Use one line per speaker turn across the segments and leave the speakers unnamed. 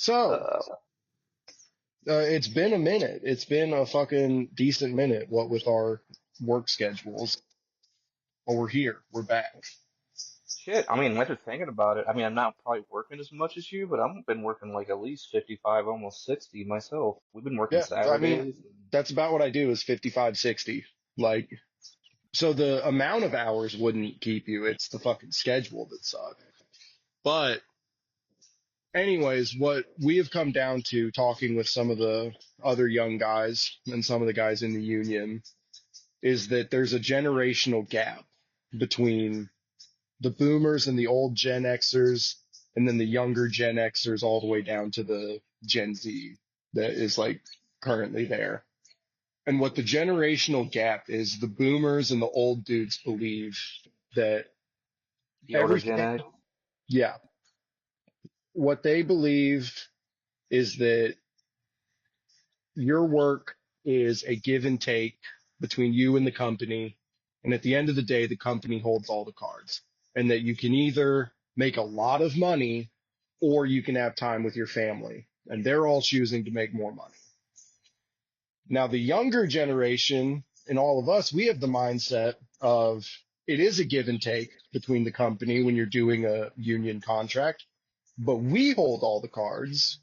So,
Uh,
it's been a minute. It's been a fucking decent minute, what with our work schedules. But we're here. We're back.
Shit. I mean, after thinking about it, I mean, I'm not probably working as much as you, but I've been working like at least 55, almost 60 myself. We've been working
Yeah, I mean,
Saturdays.
that's about what I do is 55, 60. Like, so the amount of hours wouldn't keep you. It's the fucking schedule that sucks. But anyways, what we have come down to talking with some of the other young guys and some of the guys in the union is that there's a generational gap between the boomers and the old Gen Xers, and then the younger Gen Xers all the way down to the Gen Z that is like currently there. And what the generational gap is, the boomers and the old dudes believe that
The older Gen
everything,
X.
yeah, what they believe is that your work is a give and take between you and the company. And at the end of the day, the company holds all the cards. And that you can either make a lot of money or you can have time with your family. And they're all choosing to make more money. Now, the younger generation and all of us, we have the mindset of it is a give and take between the company when you're doing a union contract, but we hold all the cards.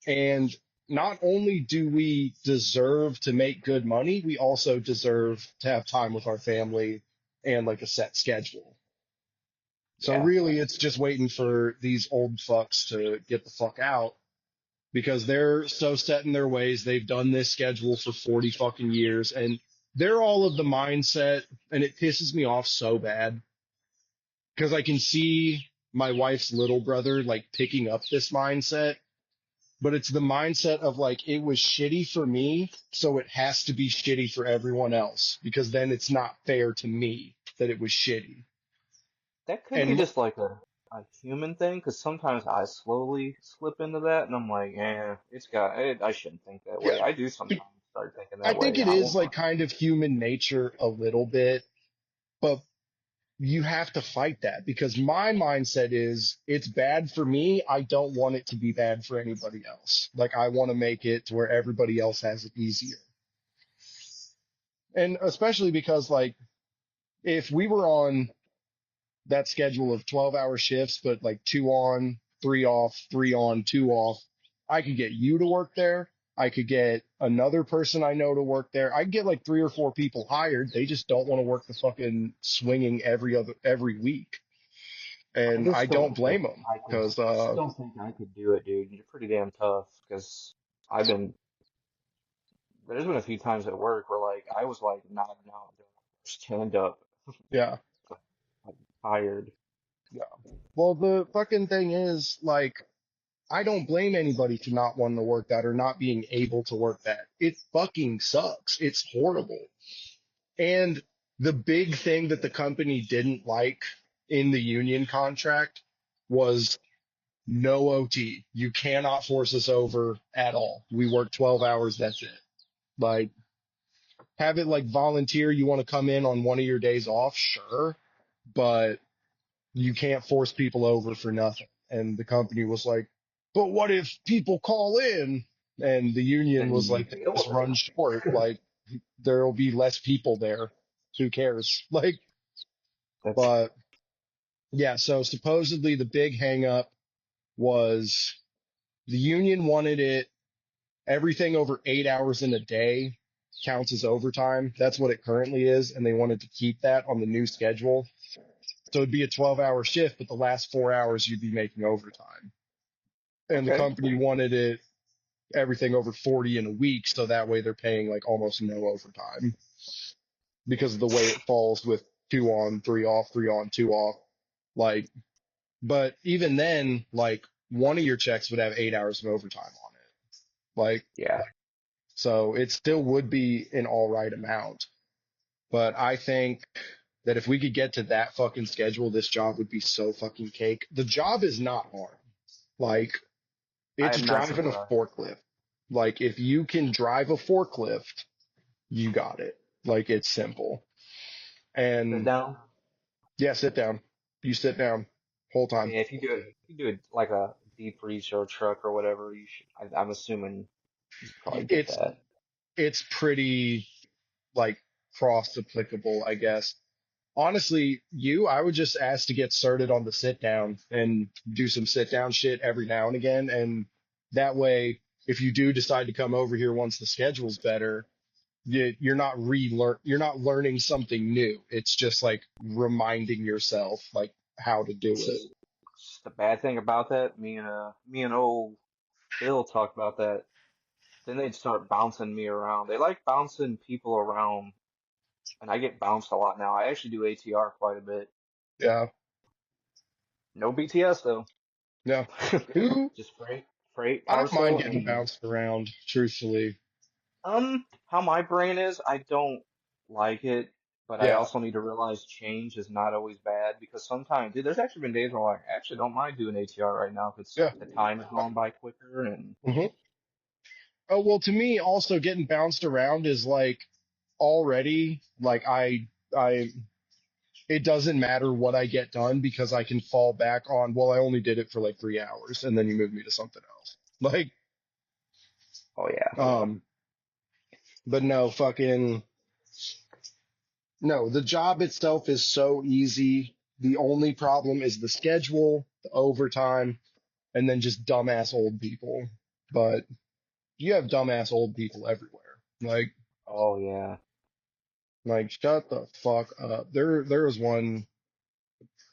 And not only do we deserve to make good money, we also deserve to have time with our family and like a set schedule. So
Yeah.
really, it's just waiting for these old fucks to get the fuck out because they're so set in their ways. They've done this schedule for 40 fucking years and they're all of the mindset, and it pisses me off so bad because I can see my wife's little brother like picking up this mindset, but it's the mindset of like it was shitty for me, so it has to be shitty for everyone else because then it's not fair to me that it was shitty.
That could be
And
just like a human thing, because sometimes I slowly slip into that, and I'm like, I shouldn't think that
yeah,
way. I do sometimes start thinking
I
that
think
way.
it
I
is
won't
like
lie.
kind of human nature a little bit, but you have to fight that because my mindset is it's bad for me. I don't want it to be bad for anybody else. Like I want to make it to where everybody else has it easier. And especially because like if we were on that schedule of 12-hour shifts, but like two on, three off, three on, two off. I could get you to work there. I could get another person I know to work there. I could get like three or four people hired. They just don't want to work the fucking swinging every week.
I
And I
just don't
don't
think
blame them
I could.
because,
I just don't think I could do it, dude. You're pretty damn tough. Because I've been. There's been a few times at work where like I was like nodding out, doing stand up,
yeah,
I'm tired.
yeah. Well, the fucking thing is like, I don't blame anybody for not wanting to work that or not being able to work that. It fucking sucks. It's horrible. And the big thing that the company didn't like in the union contract was no OT. You cannot force us over at all. We work 12 hours, that's it. Like, have it like volunteer. You want to come in on one of your days off? Sure. But you can't force people over for nothing. And the company was like, but what if people call in? And the union
Then
was
you
like,
deal
just
with it.
run short. Like, there'll be less people there. Who cares? Like,
That's
but yeah, so supposedly the big hang up was the union wanted it everything over 8 hours in a day counts as overtime. That's what it currently is, and they wanted to keep that on the new schedule. So it'd be a 12-hour shift, but the last 4 hours you'd be making overtime. And the
okay.
company wanted it everything over 40 in a week, so that way they're paying like almost no overtime because of the way it falls with two on, three off, three on, two off. Like, but even then, like one of your checks would have 8 hours of overtime on it. Like,
Yeah.
so it still would be an all right amount. But I think that if we could get to that fucking schedule, this job would be so fucking cake. The job is not hard. Like,
I
it's
am not
driving a
surprised.
forklift. Like, if you can drive a forklift, you got it. Like, it's simple.
Sit
And
down.
yeah, sit down. You sit down whole time.
Yeah, if you do it like a deep freeze or truck or whatever, I'm assuming you probably get
It's
that.
it's pretty like cross applicable, I guess. Honestly, I would just ask to get started on the sit down and do some sit down shit every now and again. And that way, if you do decide to come over here once the schedule's better, you're not learning something new. It's just like reminding yourself like how to do it.
It's the bad thing about that. Me and old Bill talked about that. Then they'd start bouncing me around. They like bouncing people around, and I get bounced a lot now. I actually do ATR quite a bit.
Yeah.
No BTS though.
Yeah. Who
Just freight,
I
power
don't mind
slow,
getting
and
bounced around, truthfully.
how my brain is, I don't like it, but I
Yeah.
also need to realize change is not always bad because sometimes, dude, there's actually been days where I actually don't mind doing ATR right now because
Yeah.
the time is going by quicker and
hmm Oh, well, to me, also getting bounced around is like already like I it doesn't matter what I get done because I can fall back on, well, I only did it for like 3 hours and then you move me to something else. Like,
oh yeah,
um, but no, fucking, no, the job itself is so easy. The only problem is the schedule, the overtime, and then just dumbass old people. But you have dumbass old people everywhere. Like,
oh yeah.
shut the fuck up. There was one.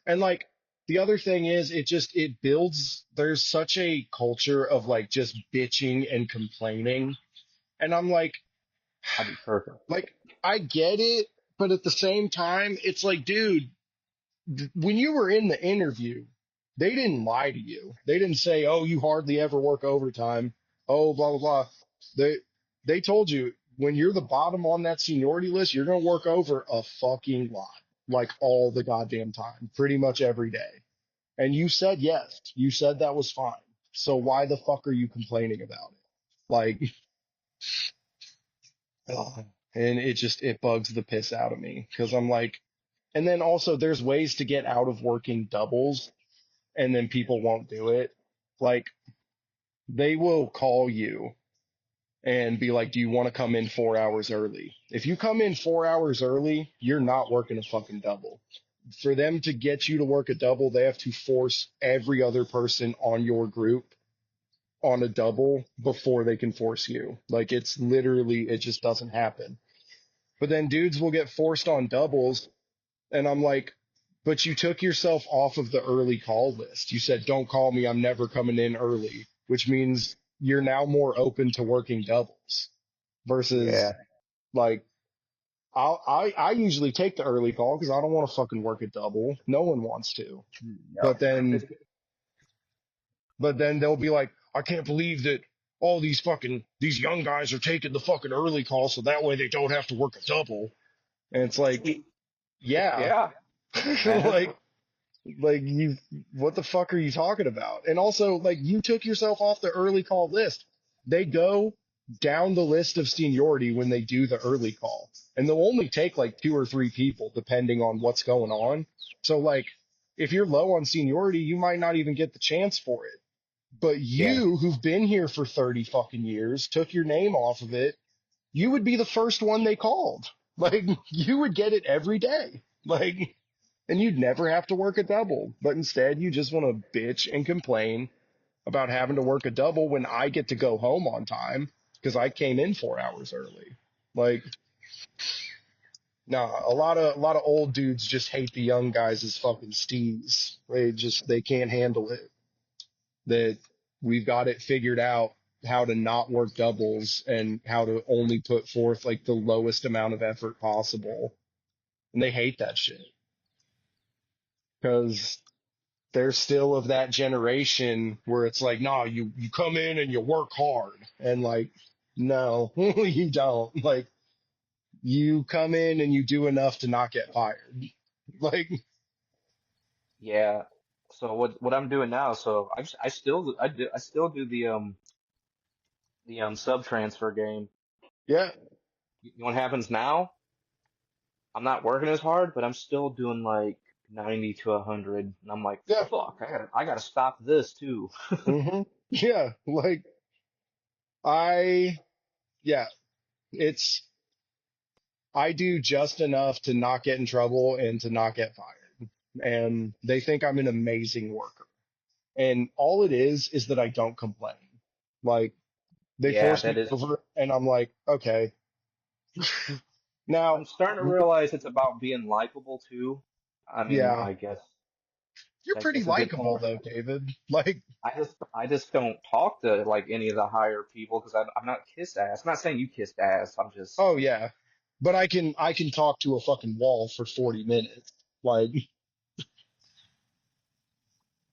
And like the other thing is it builds there's such a culture of like just bitching and complaining. And I'm
I'd be perfect.
like I get it, but at the same time, it's like, dude, when you were in the interview, they didn't lie to you. They didn't say, "Oh, you hardly ever work overtime." Oh, blah blah blah. They they told you when you're the bottom on that seniority list, you're gonna work over a fucking lot, like all the goddamn time, pretty much every day. And you said yes. You said that was fine. So why the fuck are you complaining about it? Like, ugh. And it bugs the piss out of me because I'm like, and then also there's ways to get out of working doubles and then people won't do it. Like they will call you and be like, do you want to come in 4 hours early? If you come in 4 hours early, you're not working a fucking double. For them to get you to work a double, they have to force every other person on your group on a double before they can force you. Like it's literally, it just doesn't happen. But then dudes will get forced on doubles, and I'm like, but you took yourself off of the early call list. You said, don't call me, I'm never coming in early, which means you're now more open to working doubles versus
Yeah.
like, I usually take the early call because I don't want to fucking work a double. No one wants to.
Yep.
But then But then they'll be like, I can't believe that all these young guys are taking the fucking early call so that way they don't have to work a double. And it's like, yeah,
Yeah. Man.
like you, what the fuck are you talking about? And also, like, you took yourself off the early call list. They go down the list of seniority when they do the early call, and they'll only take like two or three people depending on what's going on. So, like, if you're low on seniority, you might not even get the chance for it. But
Yeah.
you, who've been here for 30 fucking years, took your name off of it, you would be the first one they called. Like, you would get it every day. Like, and you'd never have to work a double. But instead, you just want to bitch and complain about having to work a double when I get to go home on time because I came in 4 hours early. Like, nah, a lot of old dudes just hate the young guys as fucking steez. They can't handle it. That we've got it figured out how to not work doubles and how to only put forth like the lowest amount of effort possible. And they hate that shit because they're still of that generation where it's like, no, you come in and you work hard. And like, no, you don't. Like, you come in and you do enough to not get fired. Like,
Yeah. So what I'm doing now, so I still do the sub transfer game.
yeah,
You know what happens now? I'm not working as hard, but I'm still doing like 90 to 100, and I'm like,
Yeah.
fuck, I gotta stop this too.
Yeah. Like I, yeah, it's, I do just enough to not get in trouble and to not get fired. And they think I'm an amazing worker. And all it is that I don't complain. Like they
Yeah,
force me
that is.
over and I'm like, okay. Now,
I'm starting to realize it's about being likable too. I mean,
yeah, you're
I
pretty
guess a good
likable
point.
though, David. Like,
I just don't talk to like any of the higher people because I'm not kiss ass. I'm not saying you kissed ass. I'm just,
oh yeah, but I can talk to a fucking wall for 40 minutes. Like,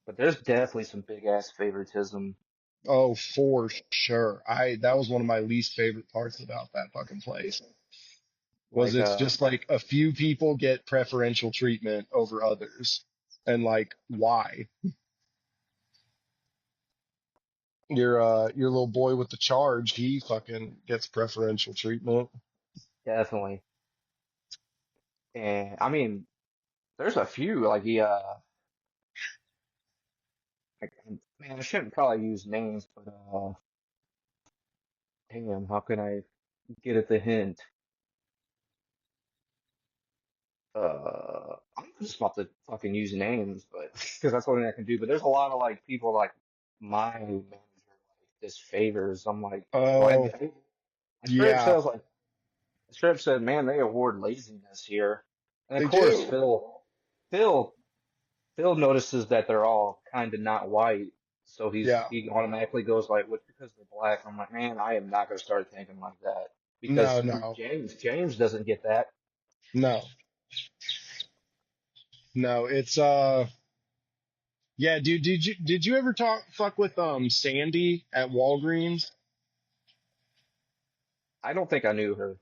but there's definitely some big ass favoritism.
oh, for sure. That was one of my least favorite parts about that fucking place was
Like,
it's just like a few people get preferential treatment over others. And like, why? Your little boy with the charge, he fucking gets preferential treatment.
definitely. And I mean, there's a few like like, man, I shouldn't probably use names, but damn, how can I get at the hint? I'm just about to fucking use names, but because that's the only thing I can do. But there's a lot of like people like my manager like this favors. I'm like, well,
Oh,
I straight up
yeah,
says like, I straight up said, man, they award laziness here. And of
they
course,
do.
Phil, Phil notices that they're all kind of not white, so
Yeah.
he automatically goes like, "What? Because they're black?" I'm like, man, I am not gonna start thinking like that
No,
because
no,
James doesn't get that.
no, no. It's yeah, dude. Did you ever fuck with Sandy at Walgreens?
I don't think I knew her.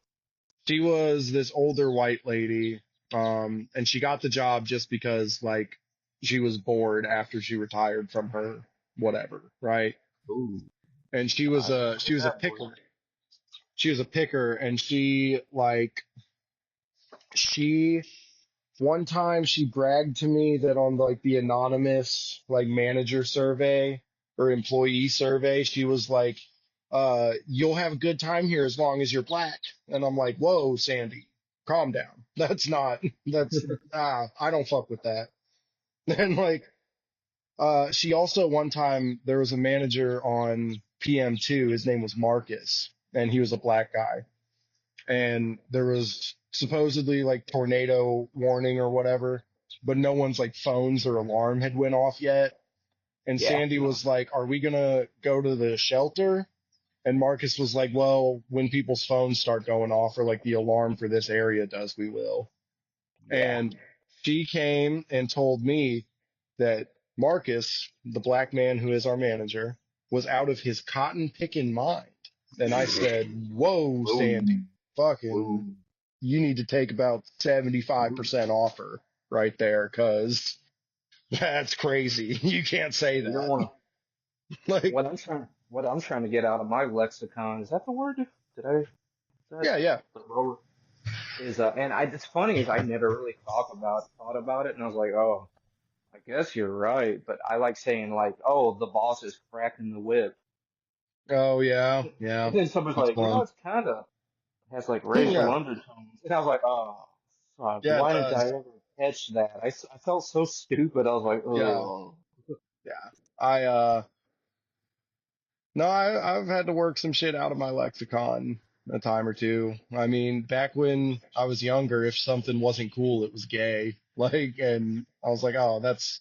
She was this older white lady, and she got the job just because like she was bored after she retired from her whatever, right?
Ooh,
And
I didn't
she
know
was a
that boy.
picker. She was a picker, and she one time she bragged to me that on like the anonymous like manager survey or employee survey, she was like, you'll have a good time here as long as you're black. And I'm like, whoa, Sandy, calm down. That's not, that's, I don't fuck with that. And like, she also one time there was a manager on PM2. His name was Marcus, and he was a black guy. And there was supposedly like tornado warning or whatever, but no one's like phones or alarm had went off yet. And
Yeah,
Sandy was like, "Are we gonna go to the shelter?" And Marcus was like, "Well, when people's phones start going off or like the alarm for this area does, we will."
yeah.
And she came and told me that Marcus, the black man who is our manager, was out of his cotton picking mind. And I said, "Whoa, Sandy,
Boom,
fucking,
boom.
you need to take about 75% offer right there, cause that's crazy. You can't say
You don't
that."
want to.
Like,
What I'm trying to get out of my lexicon is that the word? Did I? Is that
yeah, yeah.
the word? Is and I. It's funny is I never really thought about it, and I was like, oh, I guess you're right. But I like saying like, oh, the boss is cracking the whip,
Oh, yeah, yeah.
and then somebody's
That's
like, you know,
fun.
it's kind of has like racial
Yeah,
undertones, and I was like, oh, fuck,
yeah, it
why didn't I
does.
ever catch that? I felt so stupid. I was like,
Yeah,
oh,
yeah. No, I've had to work some shit out of my lexicon a time or two. I mean, back when I was younger, if something wasn't cool, it was gay. Like, and I was like, oh, that's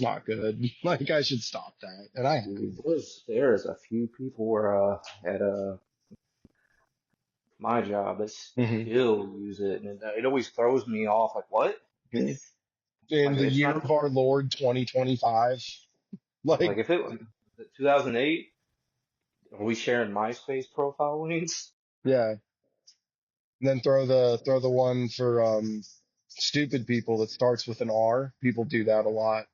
not good. Like, I should stop that. And I have.
dude, there's a few people where at my job that
Hmm.
still use it, and it always throws me off. Like, what?
In
Like,
the
it's
year
not
of our Lord 2025,
like
like,
if it was 2008, are we sharing MySpace profile links?
yeah. And then throw the one for stupid people that starts with an R. People do that a lot.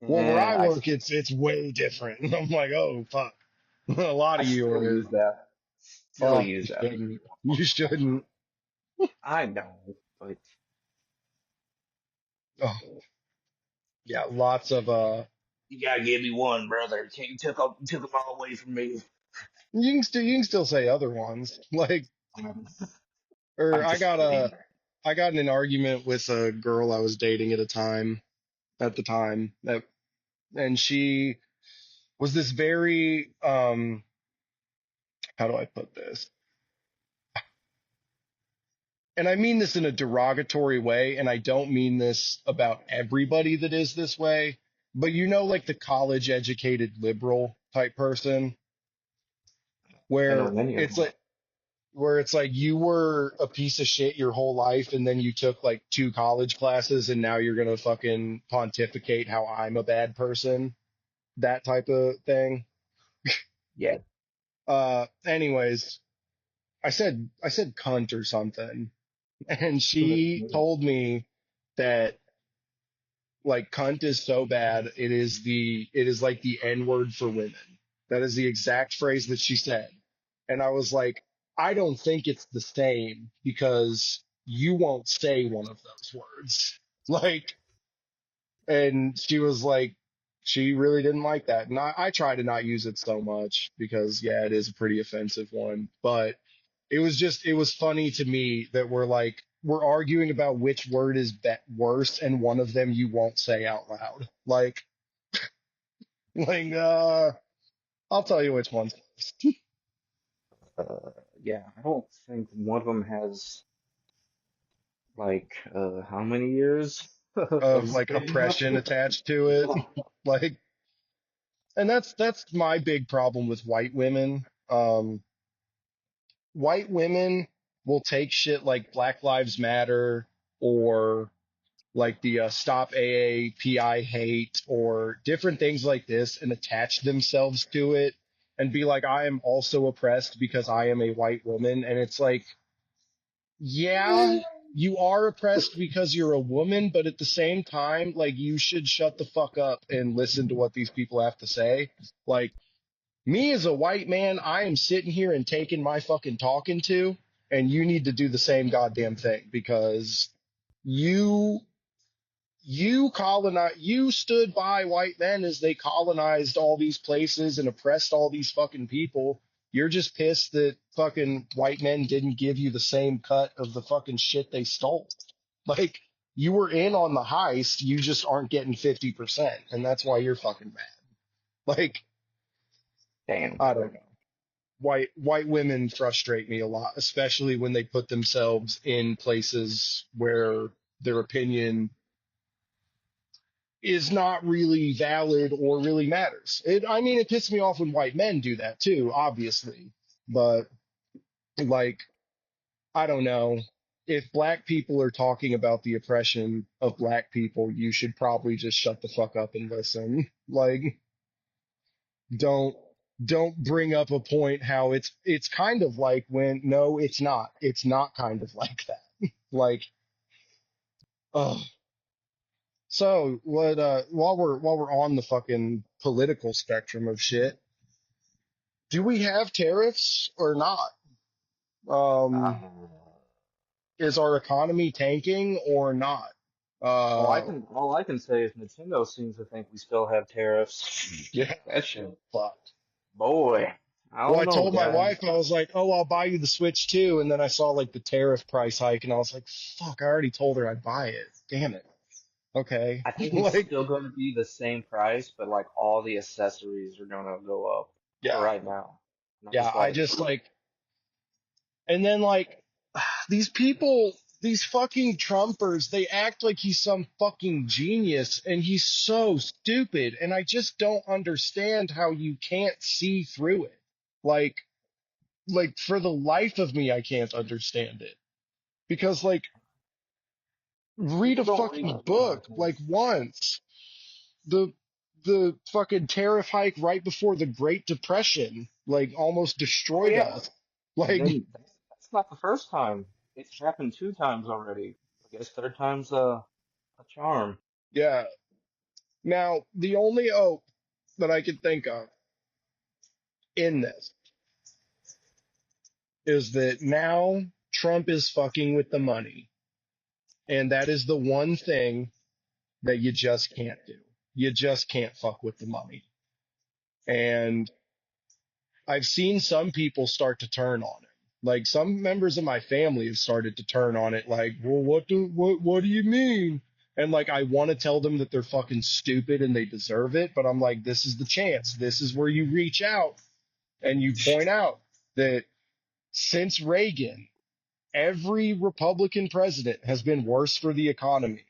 Well, where
And
I work, it's way different. I'm like, oh fuck. A lot
I
of you
still
are.
use that. Still
Oh,
use
you
that.
shouldn't. You shouldn't.
I know, but
Oh, yeah, lots of
You gotta give me one, brother. You took them all away from me.
you can still say other ones. Like, or
I'm just kidding.
I got in an argument with a girl I was dating at the time that, and she was this very how do I put this? And I mean this in a derogatory way, and I don't mean this about everybody that is this way, but you know, like the college educated liberal type person
I know
where
many of
it's
them.
like you were a piece of shit your whole life and then you took like two college classes and now you're gonna fucking pontificate how I'm a bad person, that type of thing.
Yeah.
Anyways, I said cunt or something, and she told me that like cunt is so bad it is like the N word for women. That is the exact phrase that she said. And I was like, I don't think it's the same because you won't say one of those words. Like, and she was like, she really didn't like that. And I try to not use it so much because, yeah, it is a pretty offensive one. But it was funny to me that we're arguing about which word is worse, and one of them you won't say out loud. Like, I'll tell you which one's worse.
Yeah, I don't think one of them has like how many years of
Of like
stigma?
oppression attached to it. Like, and that's my big problem with white women. White women will take shit like Black Lives Matter or like the Stop AAPI hate or different things like this and attach themselves to it and be like, I am also oppressed because I am a white woman. And it's like, yeah, you are oppressed because you're a woman, but at the same time, like, you should shut the fuck up and listen to what these people have to say. Like, me as a white man, I am sitting here and taking my fucking talking to, and you need to do the same goddamn thing because you you stood by white men as they colonized all these places and oppressed all these fucking people. You're just pissed that fucking white men didn't give you the same cut of the fucking shit they stole. Like, you were in on the heist, you just aren't getting 50%, and that's why you're fucking mad. Like,
Damn,
I
bro.
don't know. White women frustrate me a lot, especially when they put themselves in places where their opinion is not really valid or really matters. I mean, it pisses me off when white men do that too, obviously. But like, I don't know. If black people are talking about the oppression of black people, you should probably just shut the fuck up and listen. Like, don't don't bring up a point how it's kind of like when no, it's not. It's not kind of like that. Like, oh. So what while we're on the fucking political spectrum of shit, do we have tariffs or not? Um,
Uh,
is our economy tanking or not? Uh,
all I can say is Nintendo seems to think we still have tariffs.
yeah,
That shit,
fuck.
boy. I
Well,
don't
I
know,
told my
guys.
wife, I was like, oh, I'll buy you the Switch too. And then I saw like the tariff price hike and I was like, fuck, I already told her I'd buy it. Damn it. Okay.
I think it's
Like,
still going to be the same price, but like all the accessories are going to go up for
yeah,
right now. And I'm
yeah,
just
I
like,
just like, and then like, these people, these fucking Trumpers, they act like he's some fucking genius and he's so stupid. And I just don't understand how you can't see through it. Like, for the life of me, I can't understand it because like, read
people
a
don't read
fucking
the fine
book
print.
like once. The, the fucking tariff hike right before the Great Depression, like almost
Oh
destroyed
yeah,
us.
and
Like,
then that's not the first time. It's happened two times already. I guess third time's a charm.
yeah. Now, the only hope that I could think of in this is that now Trump is fucking with the money. And that is the one thing. that you just can't do. You just can't fuck with the money. And I've seen some people start to turn on it. Like some members of my family have started to turn on it like, well, what do you mean? And like I want to tell them that they're fucking stupid and they deserve it, but I'm like, this is the chance. This is where you reach out and you point out that since Reagan, every Republican president has been worse for the economy,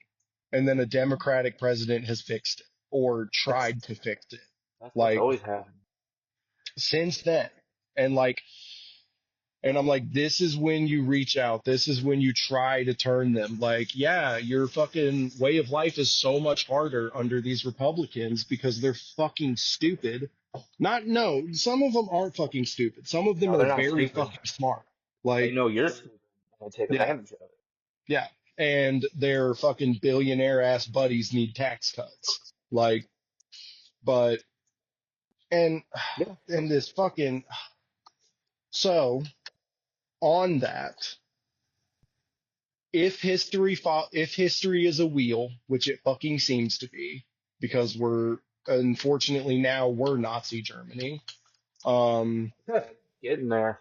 and then a Democratic president has fixed it or
That's
tried to fix it.
that's
Like
always happened.
since then. And like, and I'm like, this is when you reach out. This is when you try to turn them. Like, yeah, your fucking way of life is so much harder under these Republicans because they're fucking stupid. Not, no, some of them aren't fucking stupid. Some of them
No,
are
they're not
very
stupid.
fucking smart.
They
Like,
know you're stupid and they take
yeah,
advantage of it.
yeah. And their fucking billionaire ass buddies need tax cuts. Like, but, and,
Yeah.
and this fucking, so on that, if history is a wheel, which it fucking seems to be, because we're unfortunately now we're Nazi Germany. Um,
Getting there.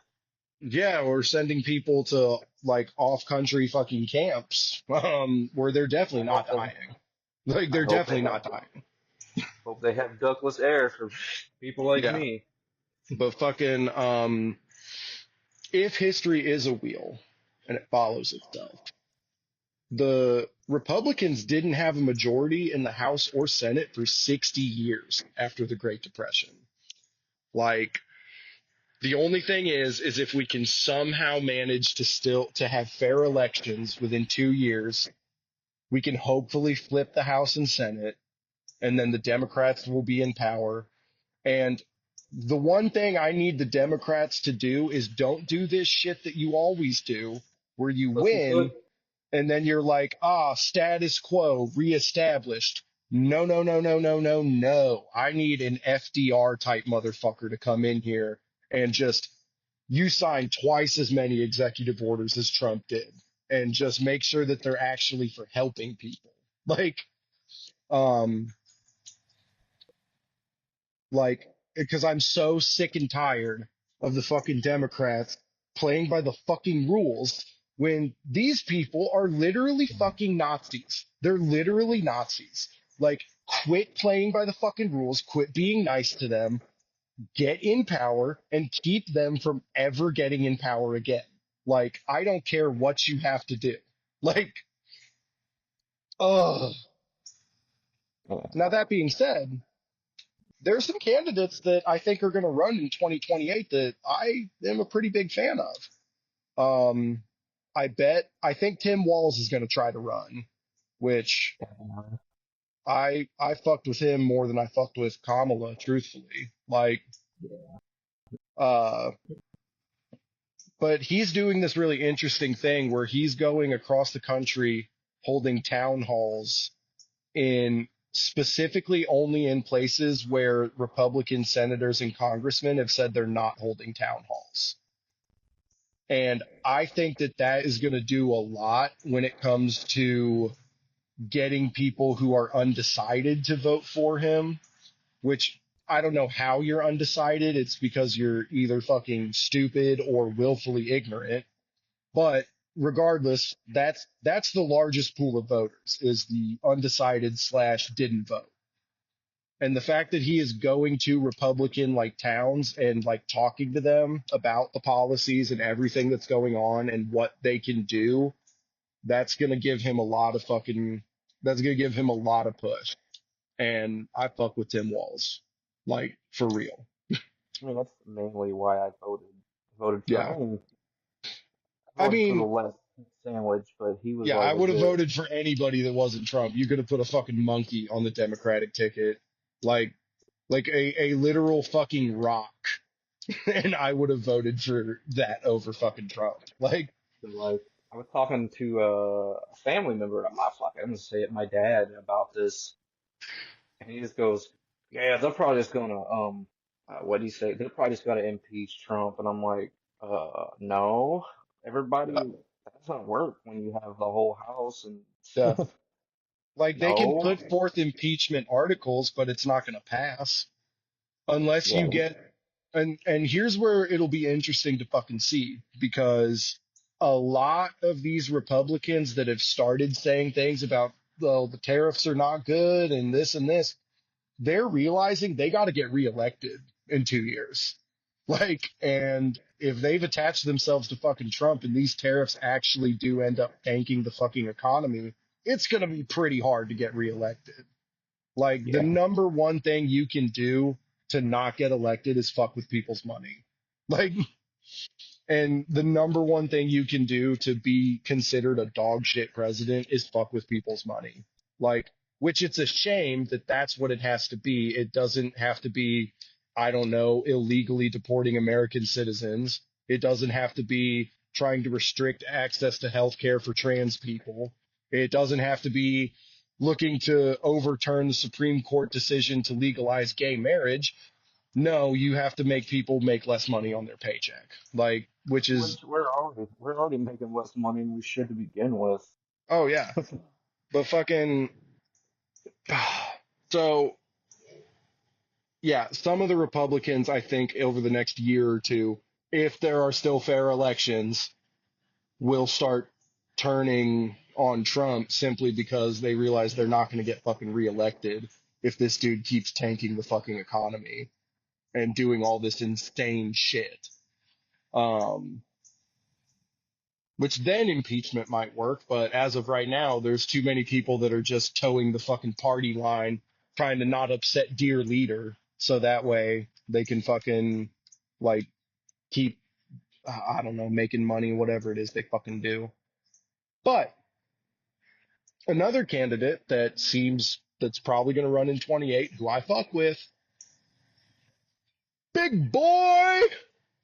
yeah, we're sending people to like off country fucking camps, where they're definitely
I
not
hope they
dying. Like
I
they're
hope they
definitely
have
not dying.
ductless air for people like
Yeah,
me.
but fucking if history is a wheel and it follows itself, the Republicans didn't have a majority in the House or Senate for 60 years after the Great Depression. Like the only thing is if we can somehow manage to still to have fair elections within 2 years, we can hopefully flip the House and Senate, and then the Democrats will be in power. And the one thing I need the Democrats to do is don't do this shit that you always do, where you
Pussyfoot.
win and then you're like, status quo reestablished. No, no, no, no, no, no, no. I need an FDR type motherfucker to come in here and just, you sign twice as many executive orders as Trump did and just make sure that they're actually for helping people. Like, um, like, because I'm so sick and tired of the fucking Democrats playing by the fucking rules when these people are literally fucking Nazis. They're literally Nazis. Like, quit playing by the fucking rules, quit being nice to them, get in power, and keep them from ever getting in power again. Like, I don't care what you have to do. Like, ugh. Now, that being said, there's some candidates that I think are going to run in 2028 that I am a pretty big fan of. I think Tim Walz is going to try to run, which I fucked with him more than I fucked with Kamala, truthfully. Like, uh, but he's doing this really interesting thing where he's going across the country holding town halls in specifically only in places where Republican senators and congressmen have said they're not holding town halls. And I think that that is going to do a lot when it comes to getting people who are undecided to vote for him, which I don't know how you're undecided. It's because you're either fucking stupid or willfully ignorant. But regardless, that's the largest pool of voters is the undecided slash didn't vote. And the fact that he is going to Republican like towns and like talking to them about the policies and everything that's going on and what they can do, that's going to give him a lot of fucking, that's going to give him a lot of push. And I fuck with Tim Walz, like for real.
I mean, that's mainly why I voted for
Yeah.
him.
I
Voted for the
mean,
less sandwich, but he was
yeah,
like
I
a
would have
good.
voted for anybody that wasn't Trump. You could have put a fucking monkey on the Democratic ticket, like, like a literal fucking rock. And I would have voted for that over fucking Trump. Like,
So like, I was talking to a family member. I'm not fucking. I'm gonna say it. My dad about this, and he just goes, "Yeah, they're probably just gonna what do you say? They're probably just gonna impeach Trump." And I'm like, no, everybody. That doesn't work when you have the whole house and
yeah,
stuff.
Like they can
No.
put forth impeachment articles, but it's not going to pass unless
Yeah.
you get and here's where it'll be interesting to fucking see because a lot of these Republicans that have started saying things about well, the tariffs are not good and this, they're realizing they got to get reelected in 2 years. Like, and if they've attached themselves to fucking Trump and these tariffs actually do end up tanking the fucking economy, it's going to be pretty hard to get reelected. Like, the
Yeah.
number one thing you can do to not get elected is fuck with people's money. Like, and the number one thing you can do to be considered a dog shit president is fuck with people's money. Like, which it's a shame that that's what it has to be. It doesn't have to be, I don't know, illegally deporting American citizens. It doesn't have to be trying to restrict access to health care for trans people. It doesn't have to be looking to overturn the Supreme Court decision to legalize gay marriage. No, you have to make people make less money on their paycheck. Like, which is,
Which we're already making less money than we should to begin with.
oh yeah, but fucking, so yeah, some of the Republicans, I think, over the next year or two, if there are still fair elections, will start turning on Trump simply because they realize they're not going to get fucking reelected if this dude keeps tanking the fucking economy and doing all this insane shit. Um, which then impeachment might work. But as of right now, there's too many people that are just towing the fucking party line, trying to not upset dear leader, so that way they can fucking like keep, I don't know, making money, whatever it is they fucking do. But another candidate that seems that's probably going to run in 28, who I fuck with, big boy,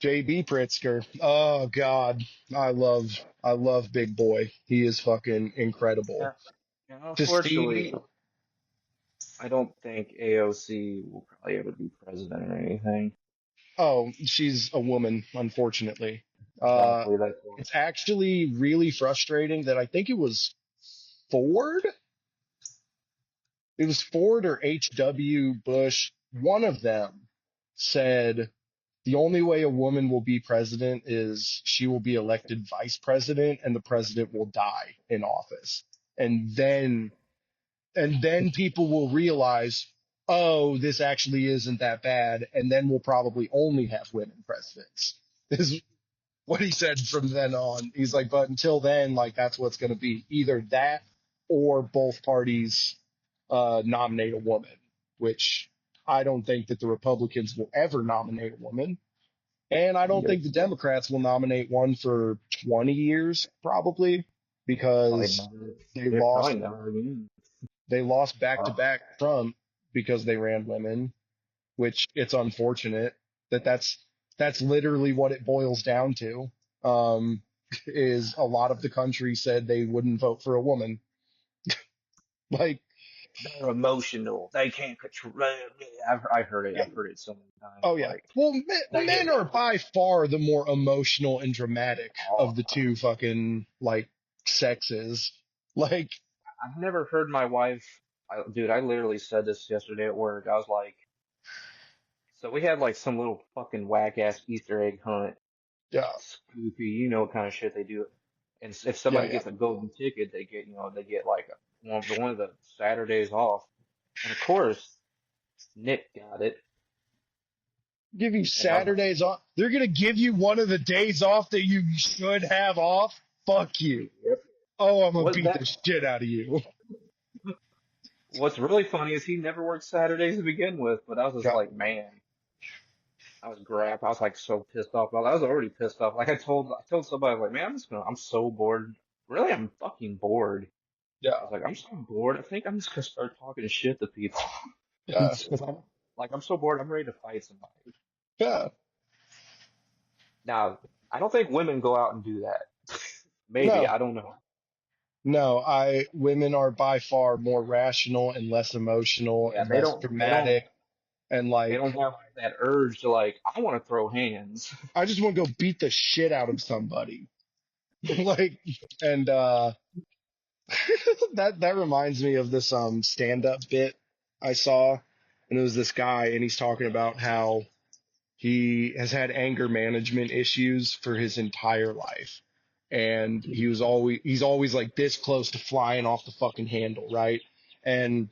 JB Pritzker. Oh God, I love Big Boy. He is fucking incredible.
Yeah. And
To
unfortunately,
see,
I don't think AOC will probably ever be president or anything.
oh, she's a woman, unfortunately. Uh,
Exactly. That's why.
it's actually really frustrating that I think it was Ford. It was Ford or H.W. Bush. One of them said the only way a woman will be president is she will be elected vice president and the president will die in office. And then people will realize, oh, this actually isn't that bad, and then we'll probably only have women presidents. Is what he said from then on. He's like, but until then, like that's what's going to be either that or both parties nominate a woman, which I don't think that the Republicans will ever nominate a woman. And I don't
Yep.
think the Democrats will nominate one for 20 years, probably,
Probably
because
never.
they
They're
lost
probably never again.
they lost back to
Uh,
back Trump because they ran women, which it's unfortunate that that's literally what it boils down to. Um, is a lot of the country said they wouldn't vote for a woman. Like,
they're emotional. They can't control. I heard it. I've heard it so many times.
oh yeah.
Like
Well,
they get.
men are by far the more emotional and dramatic
Oh,
of the two fucking like sexes. Like,
I've never heard my wife. Dude, I literally said this yesterday at work. I was like, so we had like some little fucking whack ass Easter egg hunt,
yeah,
spoopy, what kind of shit they do. And if
yeah,
somebody
yeah.
gets a golden ticket, they get like one of the Saturdays off. And of course, Nick got it.
Give you
And I was like,
Saturdays off. They're gonna give you one of the days off that you should have off. Fuck you.
yep.
Oh, I'm gonna
What
beat the
that?
shit out of you.
What's really funny is he never worked Saturdays to begin with. But I was just
Yeah,
like, man, I was like so pissed off. I was already pissed off. Like I told somebody, I was like, man, I'm so bored. Really, I'm fucking bored. I
yeah,
was like, I'm so bored. I think I'm just gonna start talking shit to people.
yeah,
Because I'm so bored. I'm ready to fight somebody.
yeah.
Now, I don't think women go out and do that. Maybe,
No,
I don't know.
no. Women are by far more rational and less emotional
Yeah,
and
they
less
don't they don't
dramatic. And
they
like,
don't have that urge to like, I want to throw hands.
I just want to go beat the shit out of somebody. Like, and That reminds me of this stand-up bit I saw, and it was this guy, and he's talking about how he has had anger management issues for his entire life. And he's always like this close to flying off the fucking handle, right? And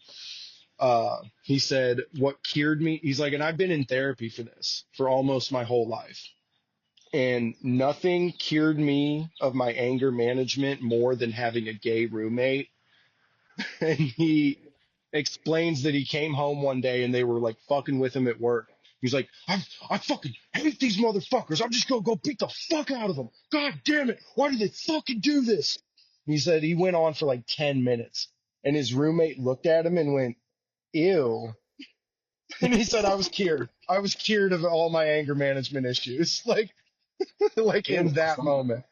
he said, what cured me, he's like, and I've been in therapy for this for almost my whole life. And nothing cured me of my anger management more than having a gay roommate. And he explains that he came home one day and they were like fucking with him at work. He's like, I fucking hate these motherfuckers. I'm just gonna go beat the fuck out of them. God damn it. Why do they fucking do this? He said he went on for like 10 minutes and his roommate looked at him and went, ew. And he said, I was cured. I was cured of all my anger management issues. Like
Yeah,
in that
some,
moment.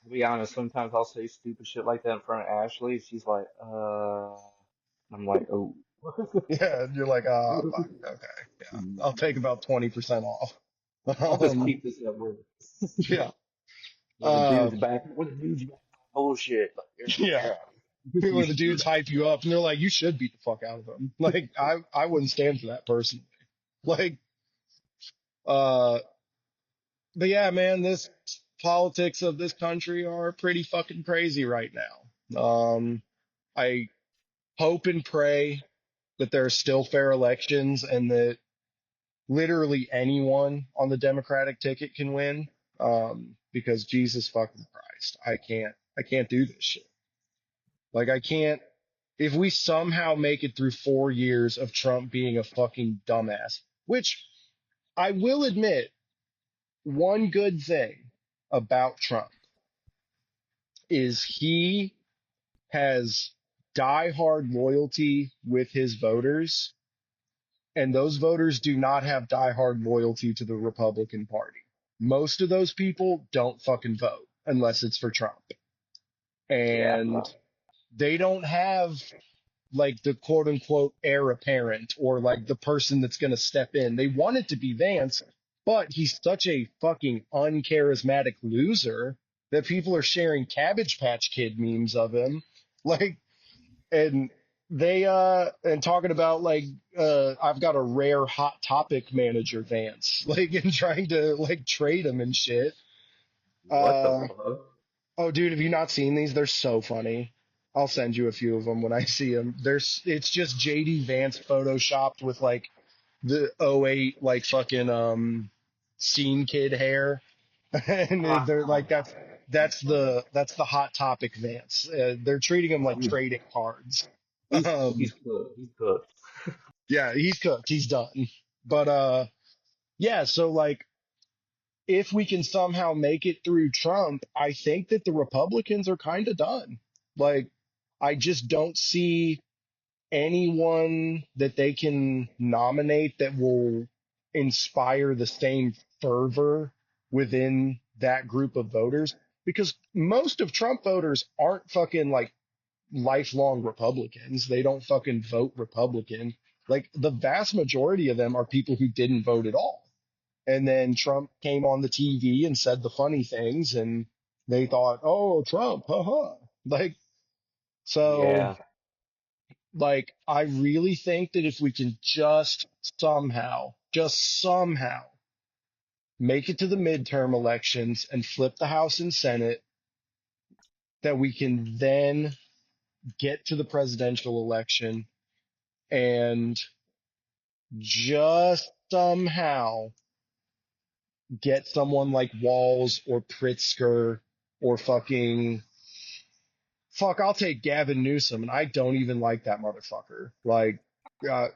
to be honest, sometimes I'll say stupid shit like that in front of Ashley. She's like, I'm like, oh.
Yeah. And you're like, fuck. Okay. Yeah. I'll take about 20% off.
I'll just
Um,
keep this at work.
yeah.
When the dude's
Um,
back, bullshit. Like,
yeah. When the dudes hype you up and they're like, you should beat the fuck out of them. Like, I wouldn't stand for that personally. Like, uh, but yeah, man, this politics of this country are pretty fucking crazy right now. I hope and pray that there are still fair elections and that literally anyone on the Democratic ticket can win. Because Jesus fucking Christ, I can't do this shit. Like, I can't, if we somehow make it through 4 years of Trump being a fucking dumbass, which I will admit, one good thing about Trump is he has diehard loyalty with his voters, and those voters do not have diehard loyalty to the Republican Party. Most of those people don't fucking vote unless it's for Trump.
Yeah,
And they don't have like the quote unquote heir apparent or like the person that's going to step in. They want it to be Vance, but he's such a fucking uncharismatic loser that people are sharing Cabbage Patch Kid memes of him. Like, and and talking about like, I've got a rare hot topic manager Vance, like, and trying to like trade him and shit.
what the
Uh,
fuck?
Oh, dude, have you not seen these? They're so funny. I'll send you a few of them when I see them. It's just JD Vance photoshopped with like the '08 like fucking scene kid hair, and they're like that's the hot topic Vance. They're treating him like
He's
trading cards.
he's
Um,
he's good. He's good.
yeah, he's cooked. He's done. But yeah. So like, if we can somehow make it through Trump, I think that the Republicans are kind of done. Like, I just don't see anyone that they can nominate that will inspire the same fervor within that group of voters because most of Trump voters aren't fucking like lifelong Republicans. They don't fucking vote Republican. Like, the vast majority of them are people who didn't vote at all. And then Trump came on the TV and said the funny things, and they thought, "Oh, Trump, haha." Like, so,
Yeah.
like, I really think that if we can just somehow make it to the midterm elections and flip the House and Senate, that we can then get to the presidential election and just somehow get someone like Walz or Pritzker or I'll take Gavin Newsom, and I don't even like that motherfucker. Like, uh,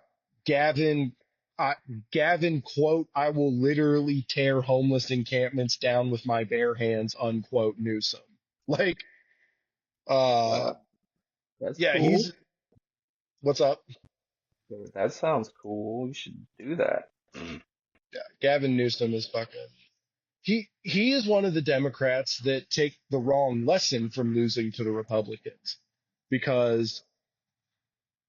Gavin, I, Gavin, quote, I will literally tear homeless encampments down with my bare hands, unquote, Newsom. Like, uh,
Wow. That's
yeah,
cool.
what's up?
That sounds cool. You should do that.
Yeah, Gavin Newsom is fucking, he is one of the Democrats that take the wrong lesson from losing to the Republicans because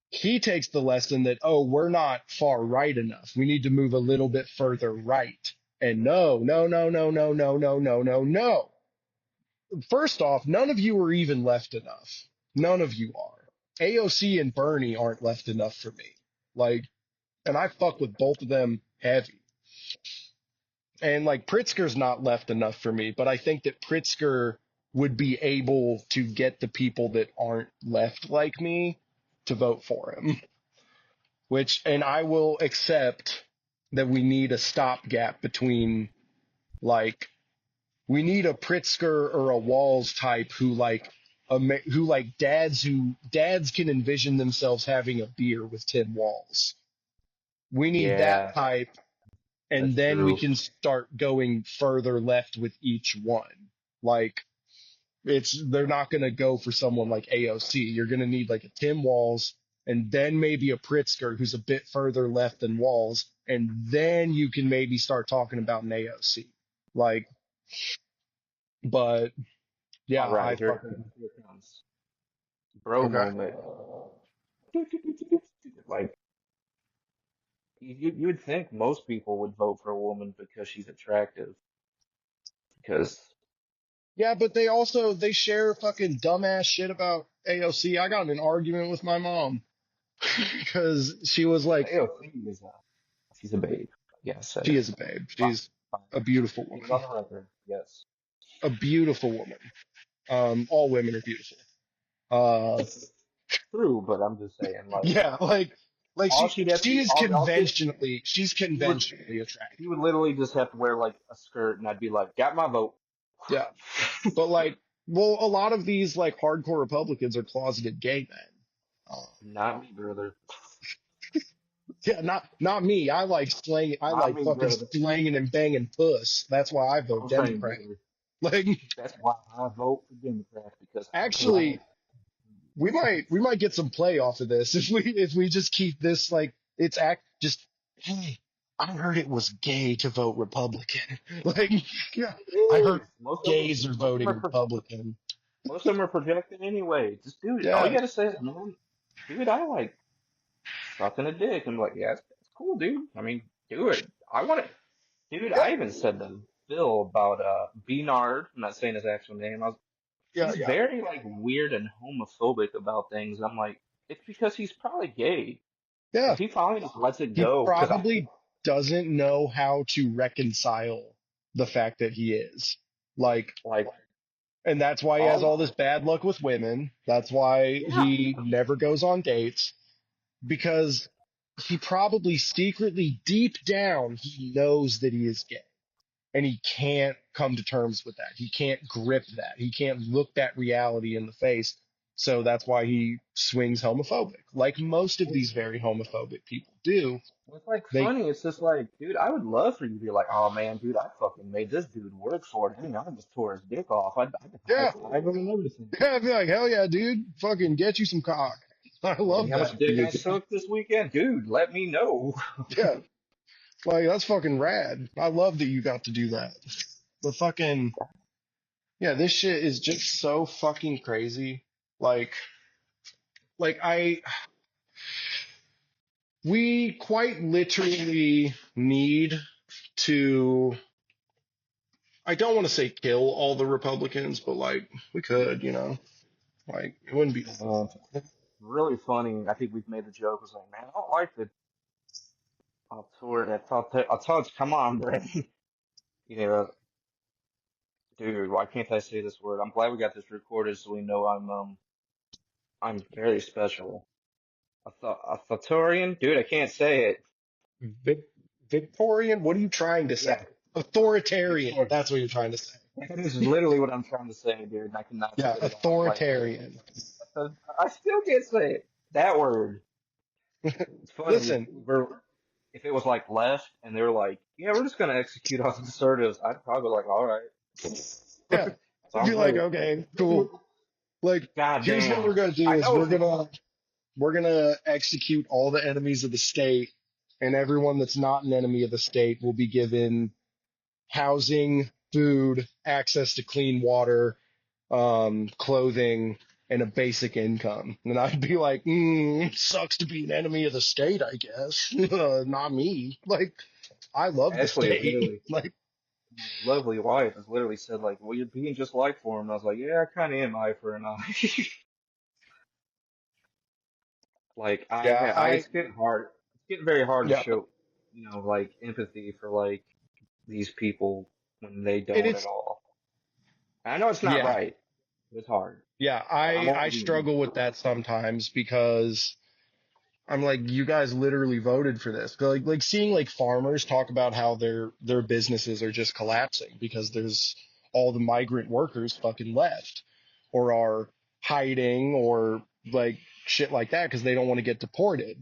he takes the lesson that, oh, we're not far right enough. We need to move a little bit further right. And no, no, no, no, no, no, no, no, no, no. First off, none of you are even left enough. None of you are. AOC and Bernie aren't left enough for me. Like, and I fuck with both of them heavy. And like Pritzker's not left enough for me, but I think that Pritzker would be able to get the people that aren't left like me to vote for him. And I will accept that we need a stopgap between, like, we need a Pritzker or a Walls type who dads can envision themselves having a beer with Tim Walls. We need that
Yeah,
type, and
that's
then we
true.
can start going further left with each one. Like, they're not going to go for someone like AOC. You're going to need like a Tim Walls and then maybe a Pritzker who's a bit further left than Walls, and then you can maybe start talking about an AOC. Like, but yeah,
All right,
I fucking
here it comes. Bro
okay.
moment. Like, you would think most people would vote for a woman because she's attractive. Because,
Yeah, but they share fucking dumbass shit about AOC. I got in an argument with my mom because she was like,
AOC is she's a babe. Yeah, said
she
it.
is a babe.
Fine,
She's
fine.
a beautiful
Get it
woman.
on the record. Yes.
A beautiful woman. All women are beautiful. Uh,
True, but I'm just saying, like,
yeah, like
all she'd have to do,
she's
she would,
conventionally
she
attractive.
would literally just have to wear like a skirt, and I'd be like, got my vote.
Yeah, but like, well, a lot of these like hardcore Republicans are closeted gay men.
Not me, brother.
Yeah, not me. I like slaying. I
Not
like
me,
fucking
brother.
slaying and banging puss. That's why I vote
I'm saying,
Democrat.
brother.
Like,
That's why I vote for Democrats because I like.
actually, we might get some play off of this if we just keep this like it's act just hey, I heard it was gay to vote Republican. Like, yeah,
It
I
is.
heard gays are voting Republican.
Most of them are projecting anyway. Just do it. All you
Yeah,
gotta say is, man, dude, I like sucking a dick. I'm like, yeah, that's cool, dude. I mean, do it. I want it. Dude,
yeah,
I even said to Bill about Beanard. I'm not saying his actual name.
yeah,
He's
yeah,
very like weird and homophobic about things. I'm like, it's because he's probably gay.
yeah.
If he finally just lets it
He
go, because
probably doesn't know how to reconcile the fact that he is. Like,
like
and that's why he has
all
all this bad luck with women. That's why
yeah,
he never goes on dates, because he probably secretly, deep down, he knows that he is gay. And he can't come to terms with that. He can't grip that. He can't look that reality in the face. So that's why he swings homophobic, like most of these very homophobic people do.
it's like
They,
funny. It's just like, dude, I would love for you to be like, oh man, dude, I fucking made this dude work for it. I mean, I just tore his dick off. I'd high
yeah,
five him and everything.
yeah, I'd be like, hell yeah, dude, fucking get you some cock. I
See
love
how
that
much
for
dick
you,
I
dude.
sucked this weekend, dude? Let me know.
Yeah, like that's fucking rad. I love that you got to do that. But fucking, yeah, this shit is just so fucking crazy. Like, like we quite literally need to, I don't want to say kill all the Republicans, but like we could, like it wouldn't be.
It's really funny. I think we've made the joke. It's like, man, I don't like the I'll come on, Brandon. You know, dude, why can't I say this word? I'm glad we got this recorded so we know I'm very special. Authoritarian? Dude, I can't say it.
Vic, Victorian? What are you trying to say?
Yeah,
Authoritarian.
Victor.
That's what you're trying to say.
That is literally what I'm trying to say, dude, and I cannot
Yeah,
say it out. Like,
authoritarian.
I still can't say it. That word. It's funny.
Listen,
If it was like left and they were like, yeah, we're just gonna execute all the conservatives, I'd probably be like, all right.
yeah, you'd
Sounds
be like,
great.
okay, cool. Like,
God
here's what
damn.
we're gonna do
I
is
know.
we're gonna execute all the enemies of the state, and everyone that's not an enemy of the state will be given housing, food, access to clean water, clothing, and a basic income. And I'd be like, sucks to be an enemy of the state, I guess. Not me. Like, I love the
Actually, it's
state.
literally
Like,
my lovely wife has literally said like, well, you're being just like for him. And I was like, yeah, I kind of am eye for an eye. Like
Yeah,
it's getting hard. It's getting very hard to
yeah,
show, like empathy for like these people when they
and
don't at
it's,
all. And I know it's not
yeah,
right, but it's hard.
yeah,
I'm
I
only being
struggle
human.
with that sometimes because I'm like, you guys literally voted for this. But like seeing like farmers talk about how their businesses are just collapsing because there's all the migrant workers fucking left or are hiding or like shit like that because they don't want to get deported.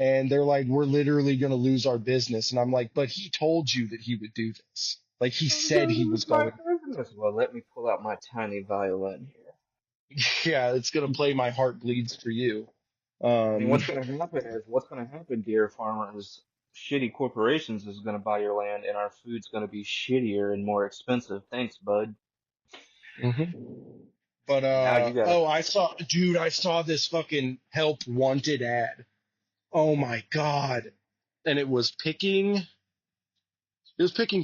And they're like, we're literally going to lose our business. And I'm like, but he told you that he would do this. Like he
I'm
said
gonna
he
lose
was
my
going.
business. Well, let me pull out my tiny violin here.
Yeah, it's going to play My Heart Bleeds for You.
I mean,
Um,
what's gonna happen, dear farmers? Shitty corporations is gonna buy your land, and our food's gonna be shittier and more expensive. Thanks, bud.
But
And now you gotta.
oh, I saw this fucking help wanted ad. Oh my God. And it was picking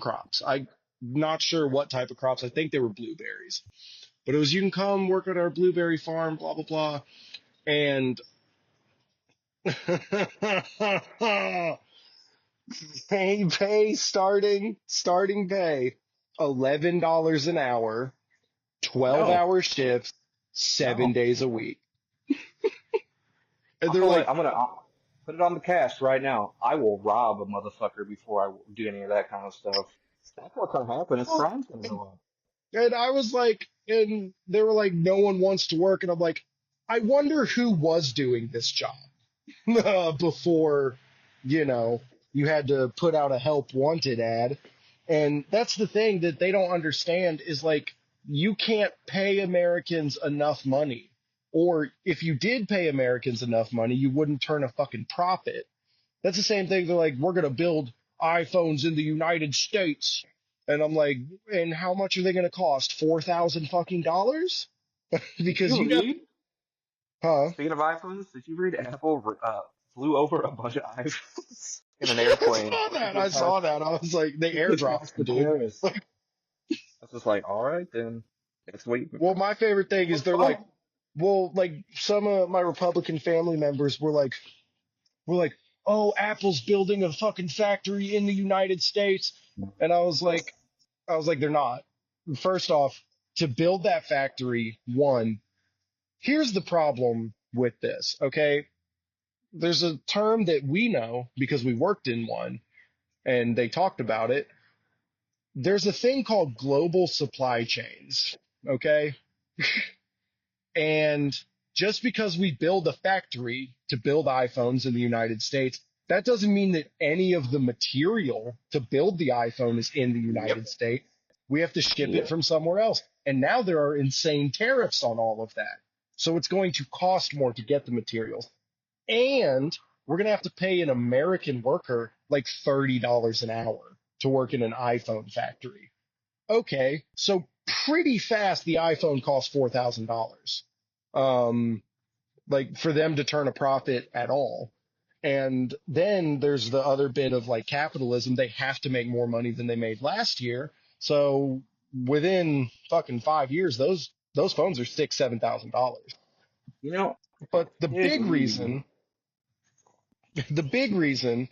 crops. I'm not sure what type of crops. I think they were blueberries. But it was, you can come work at our blueberry farm, blah blah blah. And pay starting pay $11 an hour, 12
No,
hour shifts, seven
no.
days a week. And they're like,
I'll put it on the cast right now. I will rob a motherfucker before I do any of that kind of stuff. That's what's gonna happen. Is
well,
crime's gonna go up.
and I was like, and they were like, no one wants to work. And I'm like, I wonder who was doing this job before, you know, you had to put out a help wanted ad. And that's the thing that they don't understand is like, you can't pay Americans enough money. Or if you did pay Americans enough money, you wouldn't turn a fucking profit. That's the same thing. They're like, we're going to build iPhones in the United States. And I'm like, and how much are they going to cost? 4,000 fucking dollars?
Did
Because
you
you got,
read?
huh?
Speaking of iPhones, did you read Apple flew over a bunch of iPhones in an
I
airplane
saw that.
to
I
pass
saw that. I was like, they
to
airdropped
pass
the
in
dude.
Paris? I was just like, all right, then next week.
Well, my favorite thing is
Looks
they're like,
fun.
well, like some of my Republican family members were like, oh, Apple's building a fucking factory in the United States. And I was like, they're not. First off, to build that factory, one, here's the problem with this, okay? There's a term that we know because we worked in one and they talked about it. There's a thing called global supply chains, okay? And just because we build a factory to build iPhones in the United States, that doesn't mean that any of the material to build the iPhone is in the
Yep.
United States. We have to ship it
Yep.
from somewhere else. And now there are insane tariffs on all of that. So it's going to cost more to get the materials. And we're going to have to pay an American worker like $30 an hour to work in an iPhone factory. Okay, so pretty fast the iPhone costs $4,000. Um, like for them to turn a profit at all. And then there's the other bit of like capitalism. They have to make more money than they made last year. So within fucking 5 years, those phones are $6,000, $7,000.
You know, I
But the
did
big
read.
reason, the big reason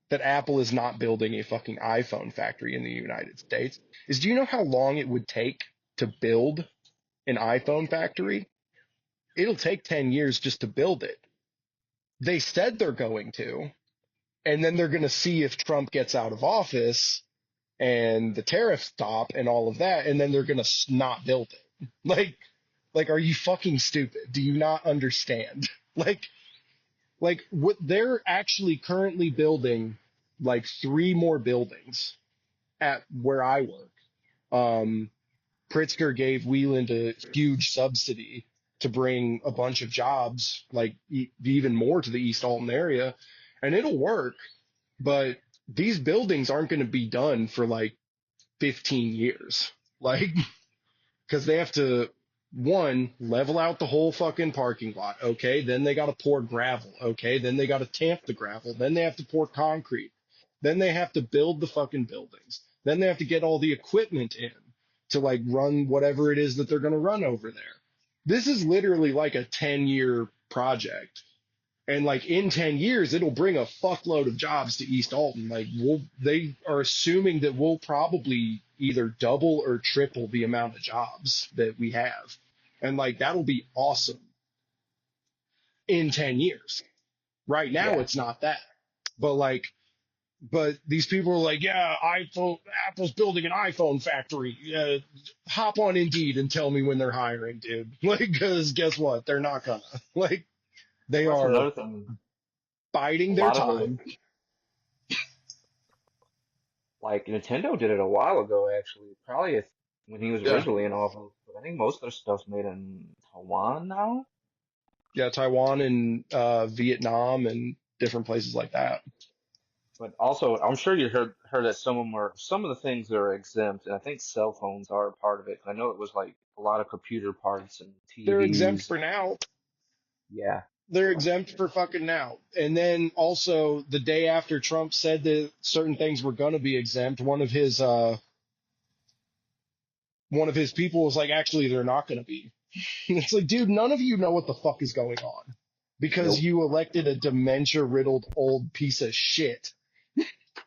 that Apple is not building a fucking iPhone factory in the United States is, do you know how long it would take to build an iPhone factory? It'll take 10 years just to build it. They said they're going to, and then they're going to see if Trump gets out of office and the tariffs stop and all of that, and then they're going to not build it. Like, are you fucking stupid? Do you not understand? Like what they're actually currently building, like three more buildings at where I work. Um, Pritzker gave Wieland a huge subsidy to bring a bunch of jobs, like even more to the East Alton area, and it'll work. But these buildings aren't going to be done for like 15 years, like because they have to one level out the whole fucking parking lot. Okay, then they got to pour gravel. Okay, then they got to tamp the gravel. Then they have to pour concrete. Then they have to build the fucking buildings. Then they have to get all the equipment in to like run whatever it is that they're going to run over there. This is literally like a 10-year project. And like in 10 years, it'll bring a fuckload of jobs to East Alton. Like they are assuming that we'll probably either double or triple the amount of jobs that we have. And like that'll be awesome in 10 years. Right now,
Yeah.
it's not that. But like, but these people are like, yeah, Apple's building an iPhone factory. Hop on Indeed and tell me when they're hiring, dude. Like, because guess what? They're not gonna. Like, they
Well, that's
are
another thing. A
biding their
lot of the
time.
like Nintendo did it a while ago, actually. Probably when he was
Yeah.
originally in office. But I think most of their stuff's made in Taiwan now.
Yeah, Taiwan and Vietnam and different places like that.
But also, I'm sure you heard that some of the things are exempt, and I think cell phones are a part of it. I know it was like a lot of computer parts and
They're exempt
TVs.
for now.
Yeah.
They're
So
exempt for fucking now. And then also the day after Trump said that certain things were gonna be exempt, one of his people was like, actually, they're not gonna be. It's like, dude, none of you know what the fuck is going on because
nope.
you elected a dementia riddled old piece of shit,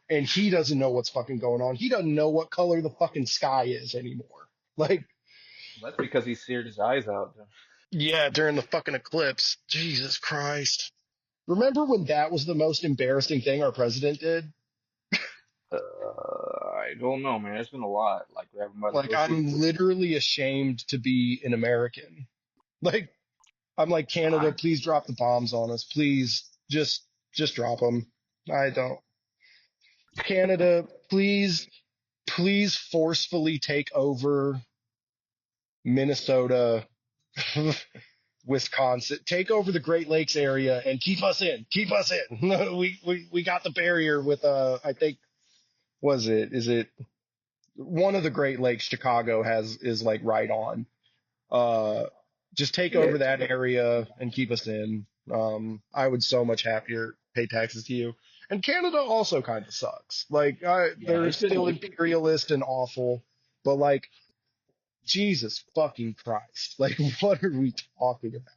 and he doesn't know what's fucking going on. He doesn't know what color the fucking sky is anymore. Like,
That's because he seared his eyes out.
yeah, during the fucking eclipse. Jesus Christ. Remember when that was the most embarrassing thing our president did?
I don't know, man. It's been a lot. Like grabbing by the
Like,
bushes.
I'm literally ashamed to be an American. Like, I'm like, Canada,
I
please drop the bombs on us. Please, just drop them. I don't. Canada, please forcefully take over Minnesota, Wisconsin, take over the Great Lakes area and keep us in. Keep us in. We got the barrier with I think is it one of the Great Lakes Chicago has is like right on. Uh just take
yeah.
over that area and keep us in. I would so much happier pay taxes to you. And Canada also kind of sucks. Like
Yeah,
they're
it's been
still imperialist and awful, but like Jesus fucking Christ. Like what are we talking about?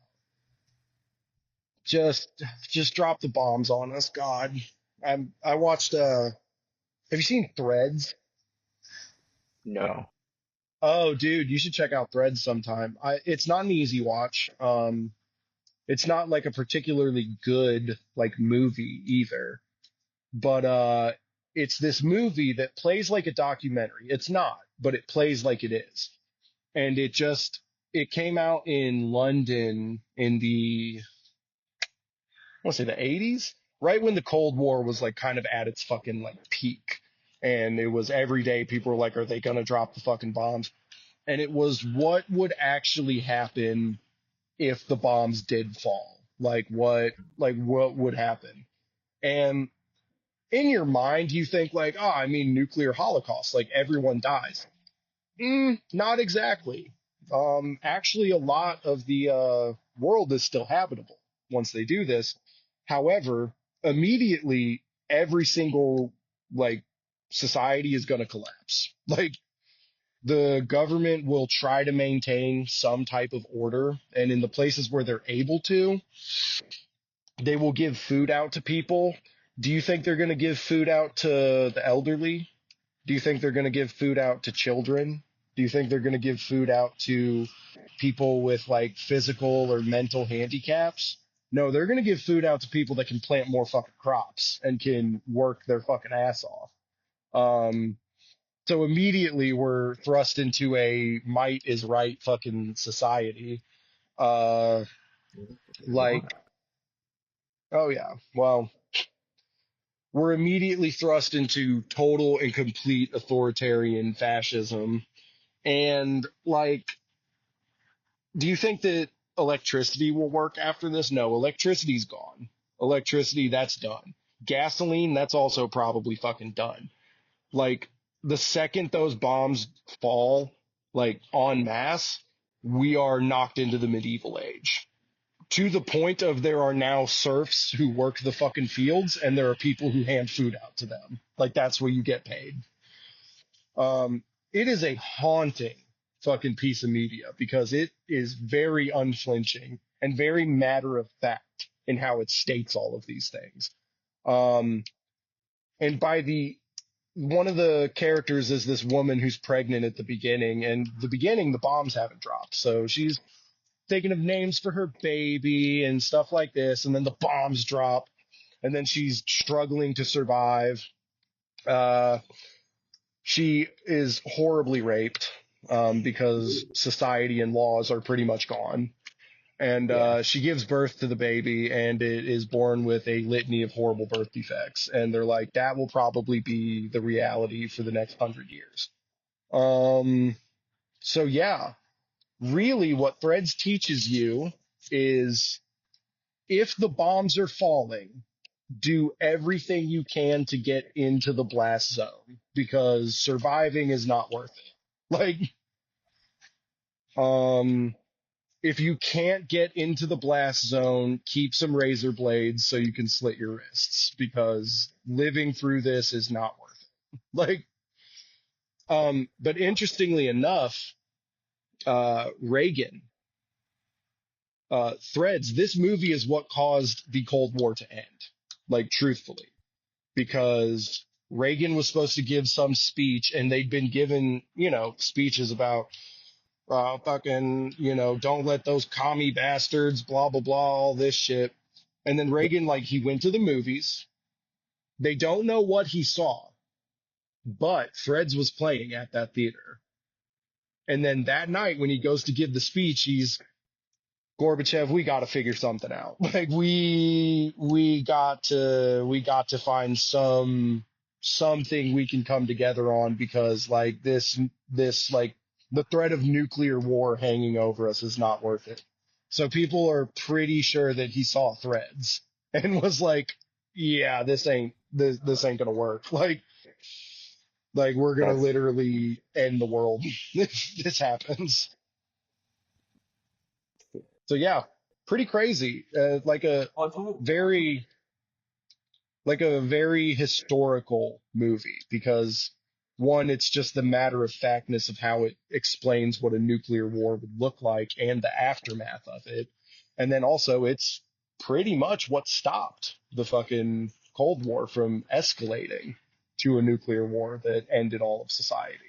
Just drop the bombs on us, God. I watched have you seen Threads?
no.
Oh dude, you should check out Threads sometime. It's not an easy watch. It's not like a particularly good like movie either. But it's this movie that plays like a documentary. It's not, but it plays like it is. And it came out in London in the I want to say the 80s, right when the Cold War was like kind of at its fucking like peak. And it was every day people were like, are they going to drop the fucking bombs? And it was what would actually happen if the bombs did fall. Like what would happen? And in your mind, you think like, oh, I mean, nuclear holocaust, like everyone dies. Not exactly. Actually, a lot of the world is still habitable once they do this. However, immediately every single like society is going to collapse. Like the government will try to maintain some type of order, and in the places where they're able to, they will give food out to people. Do you think they're going to give food out to the elderly? Do you think they're going to give food out to children? Do you think they're going to give food out to people with like physical or mental handicaps? No, they're going to give food out to people that can plant more fucking crops and can work their fucking ass off. Um, so immediately we're thrust into a might is right fucking society. Uh, like, oh yeah, well, we're immediately thrust into total and complete authoritarian fascism. And like, do you think that electricity will work after this? No, electricity's gone. Electricity, that's done. Gasoline, that's also probably fucking done. Like, the second those bombs fall, like, en masse, we are knocked into the medieval age. To the point of there are now serfs who work the fucking fields, and there are people who hand food out to them. Like, that's where you get paid. It is a haunting fucking piece of media because it is very unflinching and very matter of fact. in how it states all of these things. Um, and by the one of the characters is this woman who's pregnant at the beginning, and the beginning the bombs haven't dropped, so she's thinking of names for her baby and stuff like this, and then the bombs drop, and then she's struggling to survive. Uh, she is horribly raped because society and laws are pretty much gone. And
Yeah.
she gives birth to the baby, and it is born with a litany of horrible birth defects. And they're like, that will probably be the reality for the next 100 years. Um, so yeah, really what Threads teaches you is if the bombs are falling, do everything you can to get into the blast zone because surviving is not worth it. Like, um, if you can't get into the blast zone, keep some razor blades so you can slit your wrists because living through this is not worth it. Like, but interestingly enough, Reagan, Threads, this movie is what caused the Cold War to end. Like, truthfully, because Reagan was supposed to give some speech and they'd been given, speeches about fucking, don't let those commie bastards, blah, blah, blah, all this shit. And then Reagan, like, he went to the movies. They don't know what he saw, but Threads was playing at that theater. And then that night, when he goes to give the speech, he's Gorbachev, we got to figure something out. Like we got to find something we can come together on because like this like the threat of nuclear war hanging over us is not worth it. So people are pretty sure that he saw Threads and was like, yeah, this ain't gonna work. Like we're gonna
That's
literally end the world if this happens. So yeah, pretty crazy.
oh,
Very like a very historical movie because one, it's just the matter of factness of how it explains what a nuclear war would look like and the aftermath of it. And then also it's pretty much what stopped the fucking Cold War from escalating to a nuclear war that ended all of society.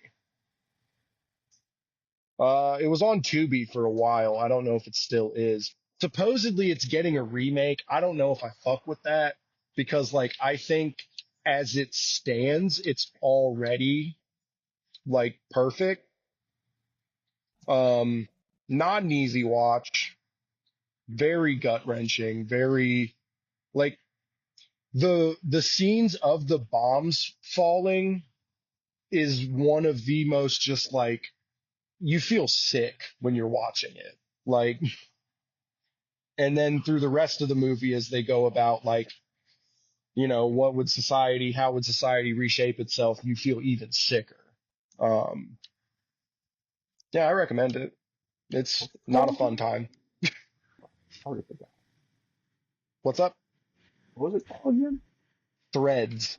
It was on Tubi for a while. I don't know if it still is. Supposedly it's getting a remake. I don't know if I fuck with that because like I think as it stands, it's already like perfect. Um, Not an easy watch, very gut wrenching, very like the scenes of the bombs falling is one of the most just like you feel sick when you're watching it. Like and then through the rest of the movie as they go about like how would society reshape itself, you feel even sicker. um yeah, I recommend it. It's
what's it
not a
called
fun
again?
time.
I already forgot.
What's up?
What was it called again?
Threads.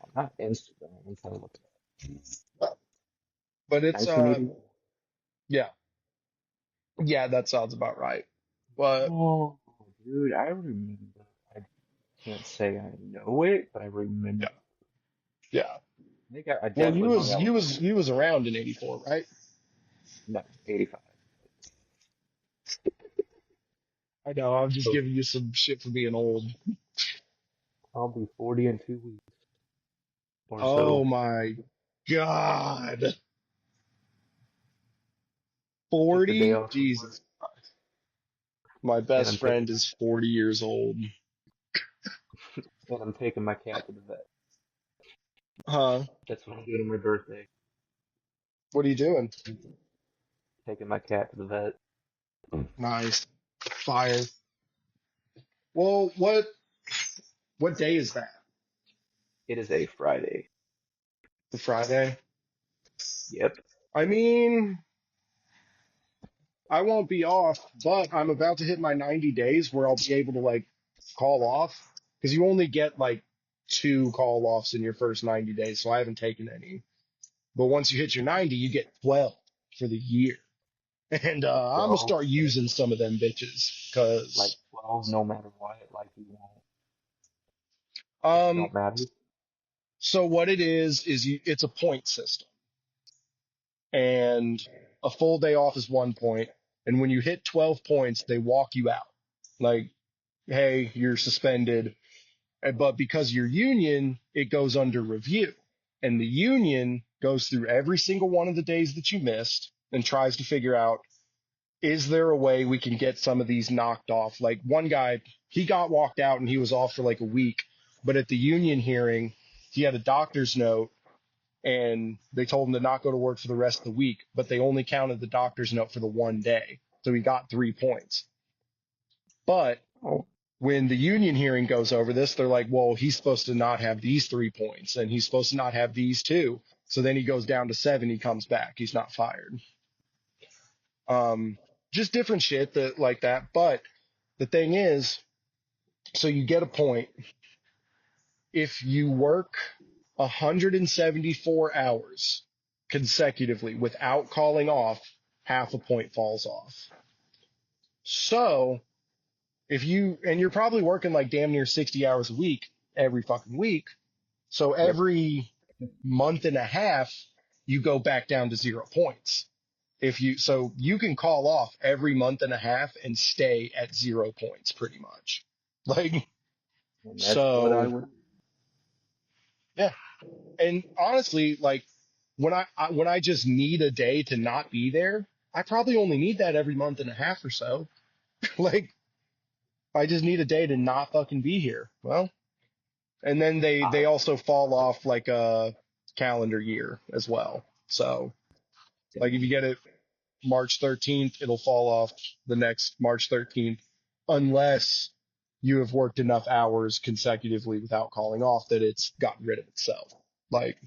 Oh, not Instagram. I'm trying to look it
But
up.
it's
1980.
yeah, yeah, that sounds about right. But
Oh, dude, I remember. I can't say I know it, but I
yeah,
remember.
yeah.
I think I
Well, you
definitely hung
was
out
you
with
was
someone.
you was around in '84, right?
No, 85.
I know. I'm just
So
giving you some shit for being old.
I'll be 40 in 2 weeks or
Oh
so.
my God.
Take the day
40?
off from work,
Jesus. My
and
best
I'm
friend
taking
is 40 years old.
and I'm taking my cat to the vet.
Huh?
That's what I'm doing on my birthday.
What are you doing?
Taking my cat to the vet.
Nice. Fire. Well, what day is that?
It is a Friday.
The Friday?
Yep.
I mean, I won't be off, but I'm about to hit my 90 days where I'll be able to like call off because you only get like two call offs in your first 90 days. So I haven't taken any. But once you hit your 90, you get 12 for the year. And I'm gonna
12,
start using some of them bitches
like
because
12, no matter what, like you won't, it
um
don't matter.
so what it is it's a point system, and a full day off is 1 point, and when you hit 12 points they walk you out, like, hey, you're suspended. But because you're union, it goes under review. And the union goes through every single one of the days that you missed and tries to figure out, is there a way we can get some of these knocked off? Like one guy, he got walked out and he was off for like a week. But at the union hearing, he had a doctor's note and they told him to not go to work for the rest of the week, but they only counted the doctor's note for the 1 day. So he got 3 points. But
Oh,
when the union hearing goes over this, they're like, well, he's supposed to not have these 3 points and he's supposed to not have these two. So then he goes down to 7. He comes back. He's not fired. Um, just different shit that like that. But the thing is, so you get a point if you work 174 hours consecutively without calling off, half a point falls off. So if you, and you're probably working like damn near 60 hours a week every fucking week. So
yep.
every month and a half, you go back down to 0 points. So you can call off every month and a half and stay at 0 points pretty much. Like,
And that's what I
so
would.
yeah. And honestly, like when I just need a day to not be there, I probably only need that every month and a half or so. Like, I just need a day to not fucking be here. Well, and then they
I,
also fall off like a calendar year as well. So like if you get it March 13th, it'll fall off the next March 13th unless you have worked enough hours consecutively without calling off that it's gotten rid of itself. Like,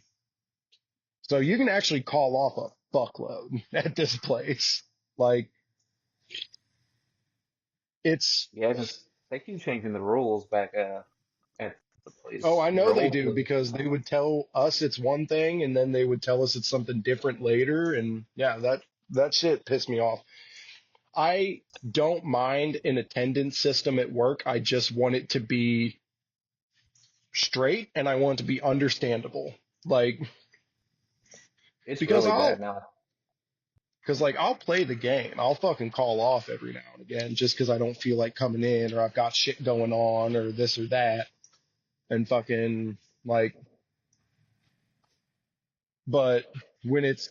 so you can actually call off a fuckload at this place. Like, it's,
yeah, 'cause they keep changing the rules back at the
oh,
place,
I know
your
they
old
do
place.
because they would tell us it's one thing and then they would tell us it's something different later. And yeah, that shit pissed me off. I don't mind an attendance system at work. I just want it to be straight and I want it to be understandable. Like,
It's
because
really bad now.
I'll play the game. I'll fucking call off every now and again just because I don't feel like coming in or I've got shit going on or this or that. And fucking like, but when it's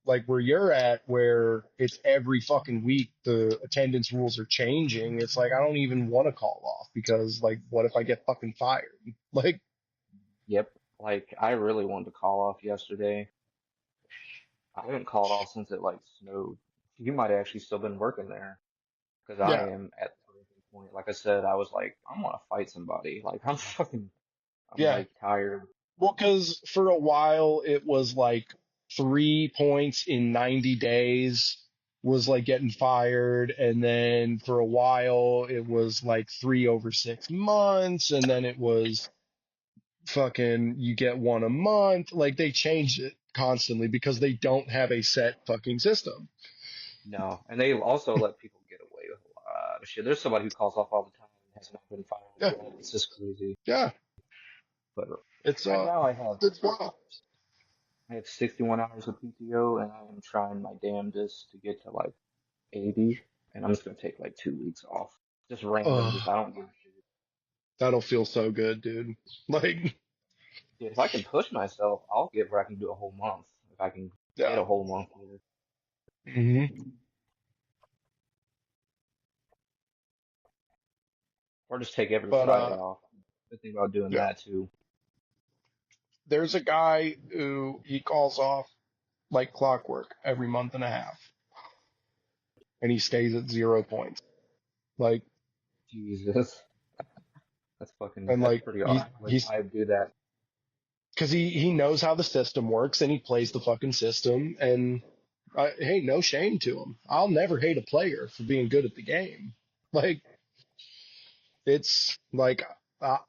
like where you're at, where it's every fucking week, the attendance rules are changing. It's like, I don't even want to call off because like, what if I get fucking fired? Like,
Yep. Like I really wanted to call off yesterday. I haven't called off since it like snowed. You might have actually still been working there because I
yeah,
am at the breaking point. Like I said, I was like, I want to fight somebody. Like I'm
yeah.
like tired.
Well, because for a while it was like 3 points in 90 days was like getting fired. And then for a while it was like 3 over 6 months. And then it was fucking, you get one a month. Like they changed it constantly because they don't have a set fucking system.
No, and they also let people get away with a lot of shit. There's somebody who calls off all the time and has not been fired
Yeah.
yet. It's just crazy.
Yeah.
But
It's,
right now
it's wild.
I have 61 hours of PTO and I am trying my damnedest to get to like 80, and I'm just gonna take like 2 weeks off. Just random, just
Oh,
I don't give a shit.
that'll feel so good, dude. Like,
If I can push myself, I'll get where I can do a whole month. If I can get
yeah.
a whole month later.
Hmm.
Or just take every
But,
Friday off. I think about doing
yeah.
that too.
There's a guy who he calls off like clockwork every month and a half, and he stays at 0 points. Like,
Jesus.
and
That's
like
pretty awesome. Like
he's
I do that.
because he knows how the system works and he plays the fucking system. And hey, no shame to him. I'll never hate a player for being good at the game. Like, it's like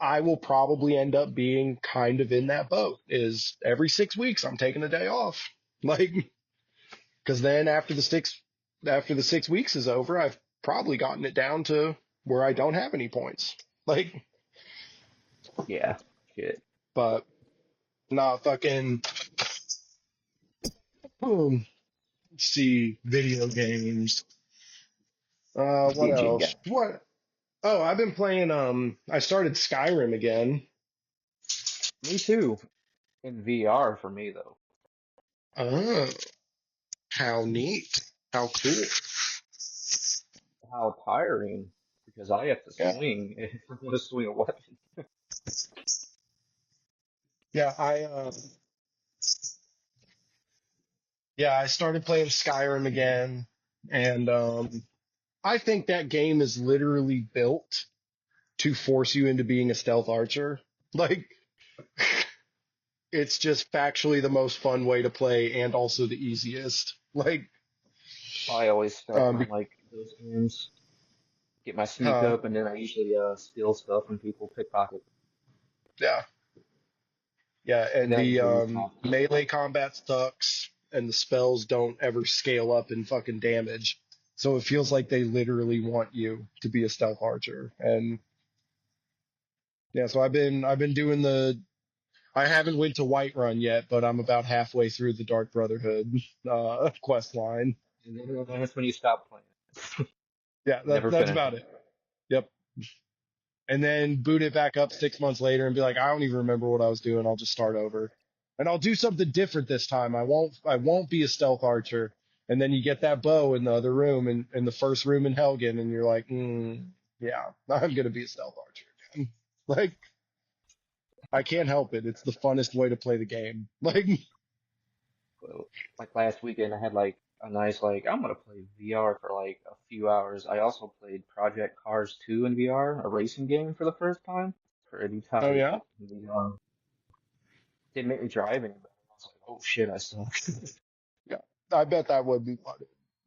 I will probably end up being kind of in that boat. Is every 6 weeks I'm taking a day off. Like, because then after the after the 6 weeks is over, I've probably gotten it down to where I don't have any points. Like,
Yeah. Shit.
but not fucking, let's see, video games. What
DJ
else?
guy.
What? Oh, I've been playing, I started Skyrim again.
Me too. In VR for me though.
Oh, how neat. How cool.
How tiring because I have to
Yeah.
swing if I want to swing a weapon.
Yeah, I started playing Skyrim again, and I think that game is literally built to force you into being a stealth archer. Like, it's just factually the most fun way to play and also the easiest. Like,
I always start
um,
from like those games, get my sneak
uh,
up, and then I usually steal stuff from people, pickpocket,
yeah, yeah,
and
and
that
the
usually leads to
melee combat sucks, and the spells don't ever scale up in fucking damage. So it feels like they literally want you to be a stealth archer. And yeah, so I've been doing I haven't went to Whiterun yet, but I'm about halfway through the Dark Brotherhood quest line.
and then that's when you stop playing.
Yeah,
Never
that's
finish
about
it.
it. Yep. And then boot it back up 6 months later and be like, I don't even remember what I was doing. I'll just start over. And I'll do something different this time. I won't be a stealth archer. And then you get that bow in the other room and in the first room in Helgen, and you're like, yeah, I'm gonna be a stealth archer again. Like, I can't help it. It's the funnest way to play the game. Like,
Well, like last weekend, I had like a nice like I'm gonna play VR for like a few hours. I also played Project Cars 2 in VR, a racing game for the first time. Pretty
oh
tight.
yeah?
VR. Didn't make me drive any better. I was like, oh shit, I suck.
Yeah. I bet that would be fun.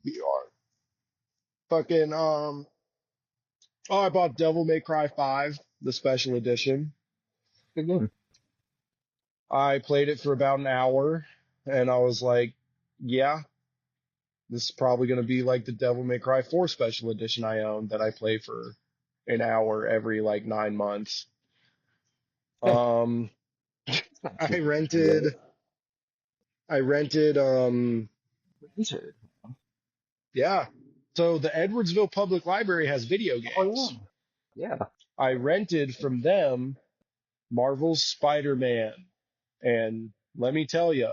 VR. Fucking oh, I bought Devil May Cry 5, the special edition.
Good game.
I played it for about an hour and I was like, yeah, this is probably going to be like the Devil May Cry 4 special edition I own that I play for an hour every like 9 months. Um,
It's not
I
too bad.
rented, I rented,
Wizard.
yeah. So the Edwardsville Public Library has video
Oh
games.
yeah. Yeah.
I rented from them Marvel's Spider-Man. And let me tell you,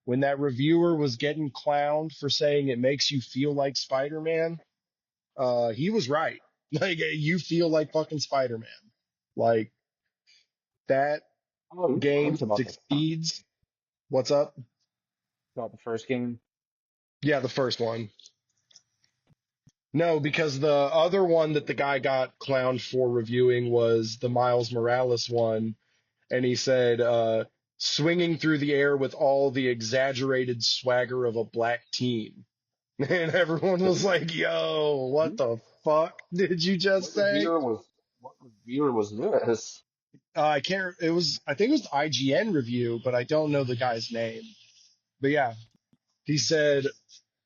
when that reviewer was getting clowned for saying it makes you feel like Spider-Man, he was right. Like, you feel like fucking Spider-Man. Like, that
Oh, you
game
talked about that.
succeeds. What's up?
About the first game.
Yeah, the first one. No, because the other one that the guy got clowned for reviewing was the Miles Morales one, and he said, swinging through the air with all the exaggerated swagger of a black teen. And everyone was like, yo, what the fuck did you just
What
say?
reviewer was what reviewer was this?
I can't, I think it was the IGN review, but I don't know the guy's name. But yeah, he said,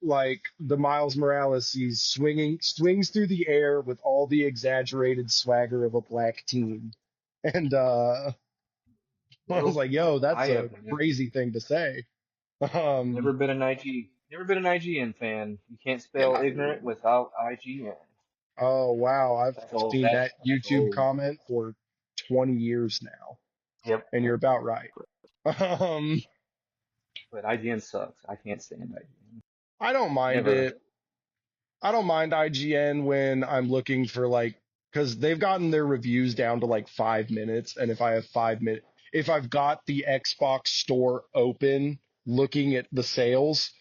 like, the Miles Morales, he's swings through the air with all the exaggerated swagger of a black teen. And, I was
Well,
like, yo,
I
that's a
have
crazy thing to say. Um,
never been an IGN fan. You can't spell
yeah.
ignorant without IGN.
Oh, wow. I've
That's all
seen that
that's
YouTube
old.
comment for 20 years now,
Yep.
and you're about right. Um,
But IGN sucks. I can't stand IGN.
I don't mind
Never.
it. I don't mind IGN when I'm looking for like, because they've gotten their reviews down to like 5 minutes, and if I have 5 minutes, if I've got the Xbox store open looking at the sales,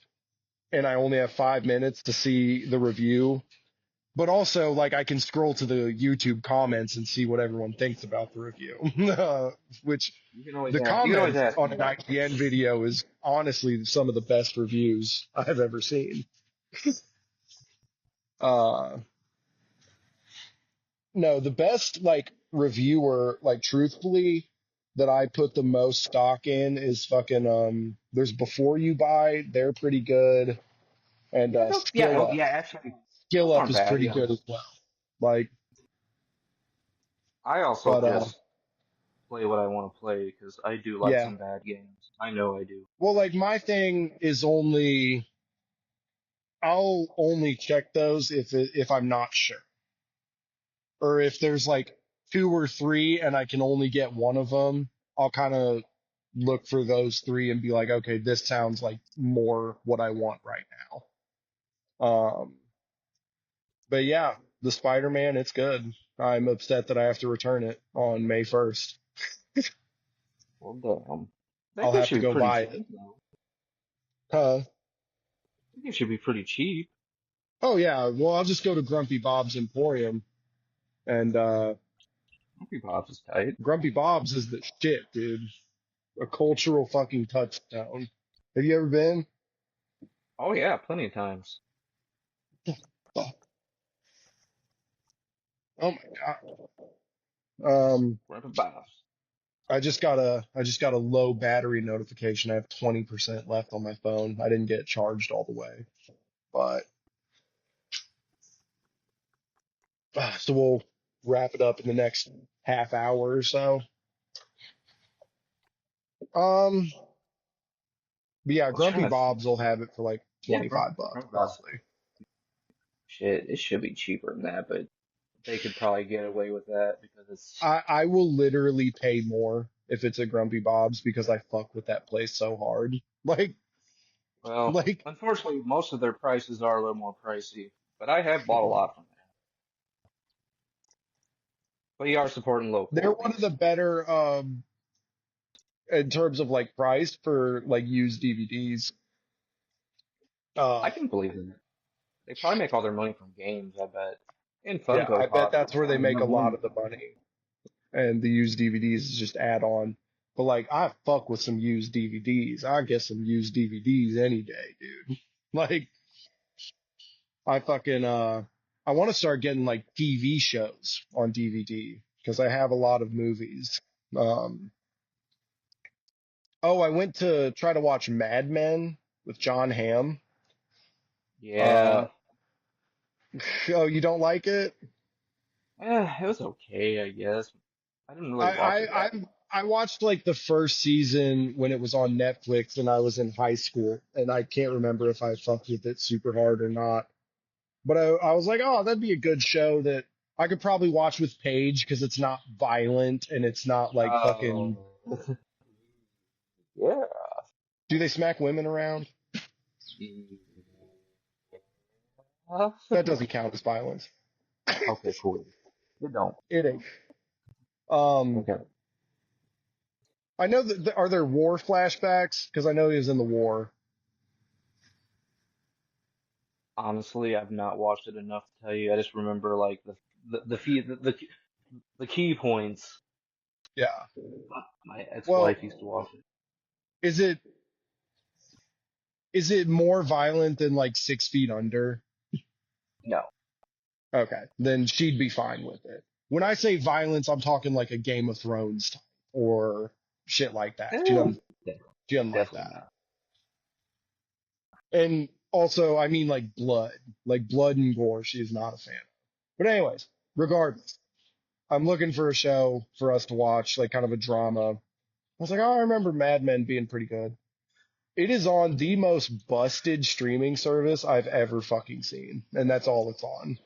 and I only have 5 minutes to see the review, but also like I can scroll to the YouTube comments and see what everyone thinks about the review, which the
You can always
comments
ask
on
me
an
about
IGN video is honestly some of the best reviews I've ever seen. Uh, no, the best like reviewer, like truthfully, that I put the most stock in is fucking there's Before You Buy, they're pretty good. And
Yeah,
skill up,
actually,
skill
those
up
aren't
is
bad.
pretty
Yeah,
good as well. Like,
I also
but
just play what I want to play because I do like
yeah.
some bad games. I know I do.
Well, like my thing is only I'll only check those if I'm not sure, or if there's like two or three and I can only get one of them. I'll kind of look for those three and be like, okay, this sounds like more what I want right now. But yeah, the Spider-Man, it's good. I'm upset that I have to return it on May 1st.
Well, damn. I
I'll
think it
have to
should be
go
pretty
buy it.
cheap now.
Huh?
I think it should be pretty cheap.
Oh yeah, well I'll just go to Grumpy Bob's Emporium and
Movie Pops is tight.
Grumpy Bob's is the shit, dude. A cultural fucking touchdown. Have you ever been?
Oh yeah, plenty of times.
Fuck. Oh my god.
Rapid Pops.
I just got a low battery notification. I have 20% left on my phone. I didn't get it charged all the way. But so we'll wrap it up in the next half hour or so. Um but yeah,
I was
Grumpy
trying to think.
Bob's will have it for like
Yeah,
25 bucks
Rapid Pops.
probably.
Shit, it should be cheaper than that, but they could probably get away with that because it's,
I will literally pay more if it's a Grumpy Bob's because I fuck with that place so hard. Like
well,
like
unfortunately, most of their prices are a little more pricey. But I have bought a lot from there. But you are supporting local
they're
at
one of the
least.
better in terms of like price for like used DVDs.
I
Uh
can believe it. They probably make all their money from games, I bet. And
yeah, I
Funko
bet
Pops.
that's where they
Probably
make
no
a lot
money.
of the money. And the used DVDs is just add on. But like I fuck with some used DVDs. I get some used DVDs any day, dude. Like I fucking I want to start getting like TV shows on DVD because I have a lot of movies. Um oh, I went to try to watch Mad Men with John Hamm. Uh
Yeah.
oh, you don't like it?
It was okay, I guess. I didn't really
I
watch it
I I
that much.
I watched like the first season when it was on Netflix and I was in high school and I can't remember if I fucked with it super hard or not. But I was like, oh, that'd be a good show that I could probably watch with Paige because it's not violent and it's not like fucking.
Oh. Yeah.
Do they smack women around?
Yeah.
That doesn't count as violence.
Okay, cool. You don't.
It ain't. Um,
Okay.
I know that are there war flashbacks? Because I know he was in the war.
Honestly, I've not watched it enough to tell you. I just remember like the key points.
Yeah.
My
Well,
ex-wife used to watch it.
is it is it more violent than like 6 Feet Under?
No.
Okay, then she'd be fine with it. When I say violence, I'm talking like a Game of Thrones type or shit like that. She
Eh,
doesn't she doesn't like
definitely
that.
not.
And also, I mean like blood and gore. She's not a fan. But anyways, regardless, I'm looking for a show for us to watch, like kind of a drama. I was like, oh, I remember Mad Men being pretty good. It is on the most busted streaming service I've ever fucking seen, and that's all it's on.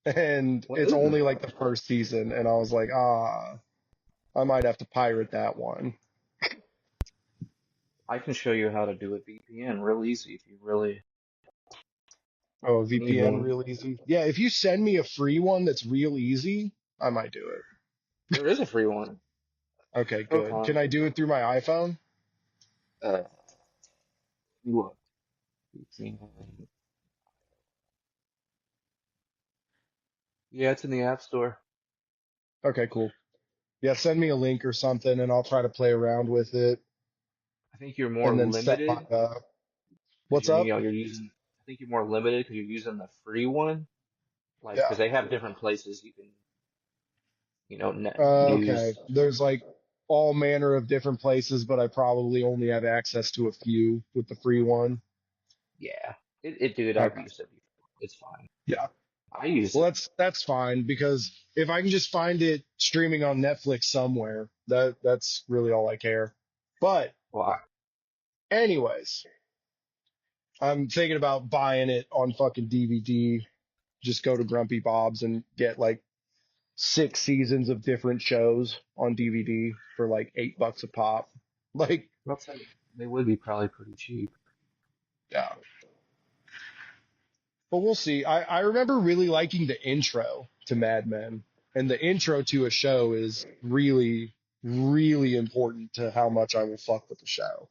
And
What
it's
is
only
it?
like the first season, and I was like, I might have to pirate that one.
I can show you how to do a VPN real easy if you really
Oh,
need
VPN
one.
real easy. Yeah, if you send me a free one that's real easy, I might do it.
There is a free one.
Okay, good. Can
Proton.
I do it through my iPhone?
Uh, look. VPN. Yeah, it's in the App Store.
Okay, cool. Yeah, send me a link or something and I'll try to play around with it
I think you're more
and then set my
limited because
what's up?
you're using. I think you're more limited because you're using the free one. Like,
Yeah.
because they have different places you can,
Okay.
use.
There's like all manner of different places, but I probably only have access to a few with the free one.
Yeah, Dude, I've
Okay.
used it before. It's fine.
Yeah.
I use
Well,
it.
that's fine because if I can just find it streaming on Netflix somewhere, that's really all I care. But
Well,
anyways, I'm thinking about buying it on fucking DVD. Just go to Grumpy Bob's and get like 6 seasons of different shows on DVD for like $8 a pop. Like,
I'll say they would be probably pretty cheap.
yeah. But we'll see. I remember really liking the intro to Mad Men, and the intro to a show is really, really important to how much I will fuck with the show.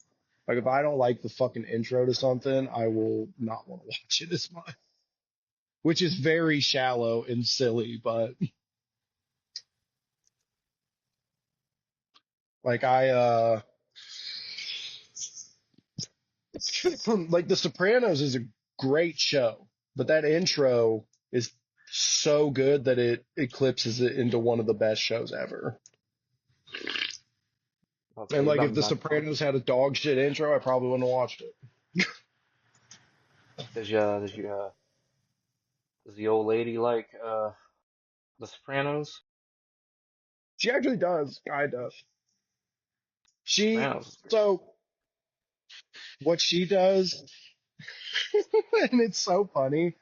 Like, if I don't like the fucking intro to something, I will not want to watch it as much, which is very shallow and silly, but like like The Sopranos is a great show, but that intro is so good that it eclipses it into one of the best shows ever.
I'll
And
say
like if
I'm
The
not.
Sopranos had a dog shit intro, I probably wouldn't have watched it.
Does the old lady like The Sopranos?
She actually does, kind of. She
Sopranos is great.
so what she does, and it's so funny,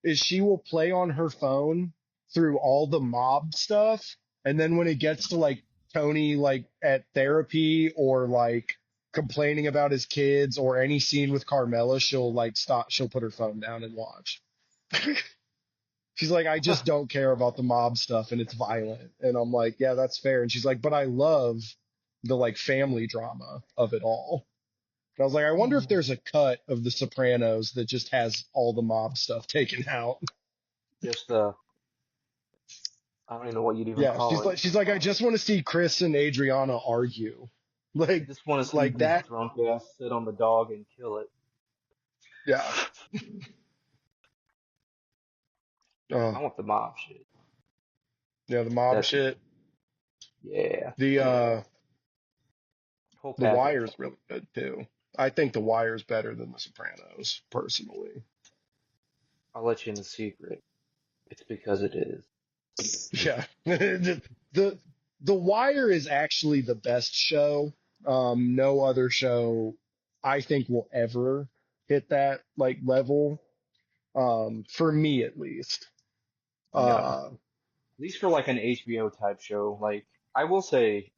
is she will play on her phone through all the mob stuff, and then when it gets to like Tony like at therapy or like complaining about his kids or any scene with Carmela, she'll like stop, she'll put her phone down and watch. She's like, I just don't care about the mob stuff and it's violent. And I'm like, yeah, that's fair. And she's like, but I love the like family drama of it all. And I was like, I wonder if there's a cut of The Sopranos that just has all the mob stuff taken out.
Just I don't even know what you'd even
Yeah,
call it.
she's like, I just want to see Chris and Adriana argue.
I
Like,
just want to see
like
his
that.
drunk ass sit on the dog and kill it.
Yeah.
I
Oh,
want the mob shit.
yeah, the mob
That's
shit.
yeah,
The
whole
The
package.
Wire's really good too. I think The Wire's better than The Sopranos, personally.
I'll let you in the secret. It's because it is.
Yeah. The The Wire is actually the best show. No other show I think will ever hit that like level. For me at least.
No, at
Uh,
least for like an HBO type show. Like I will say,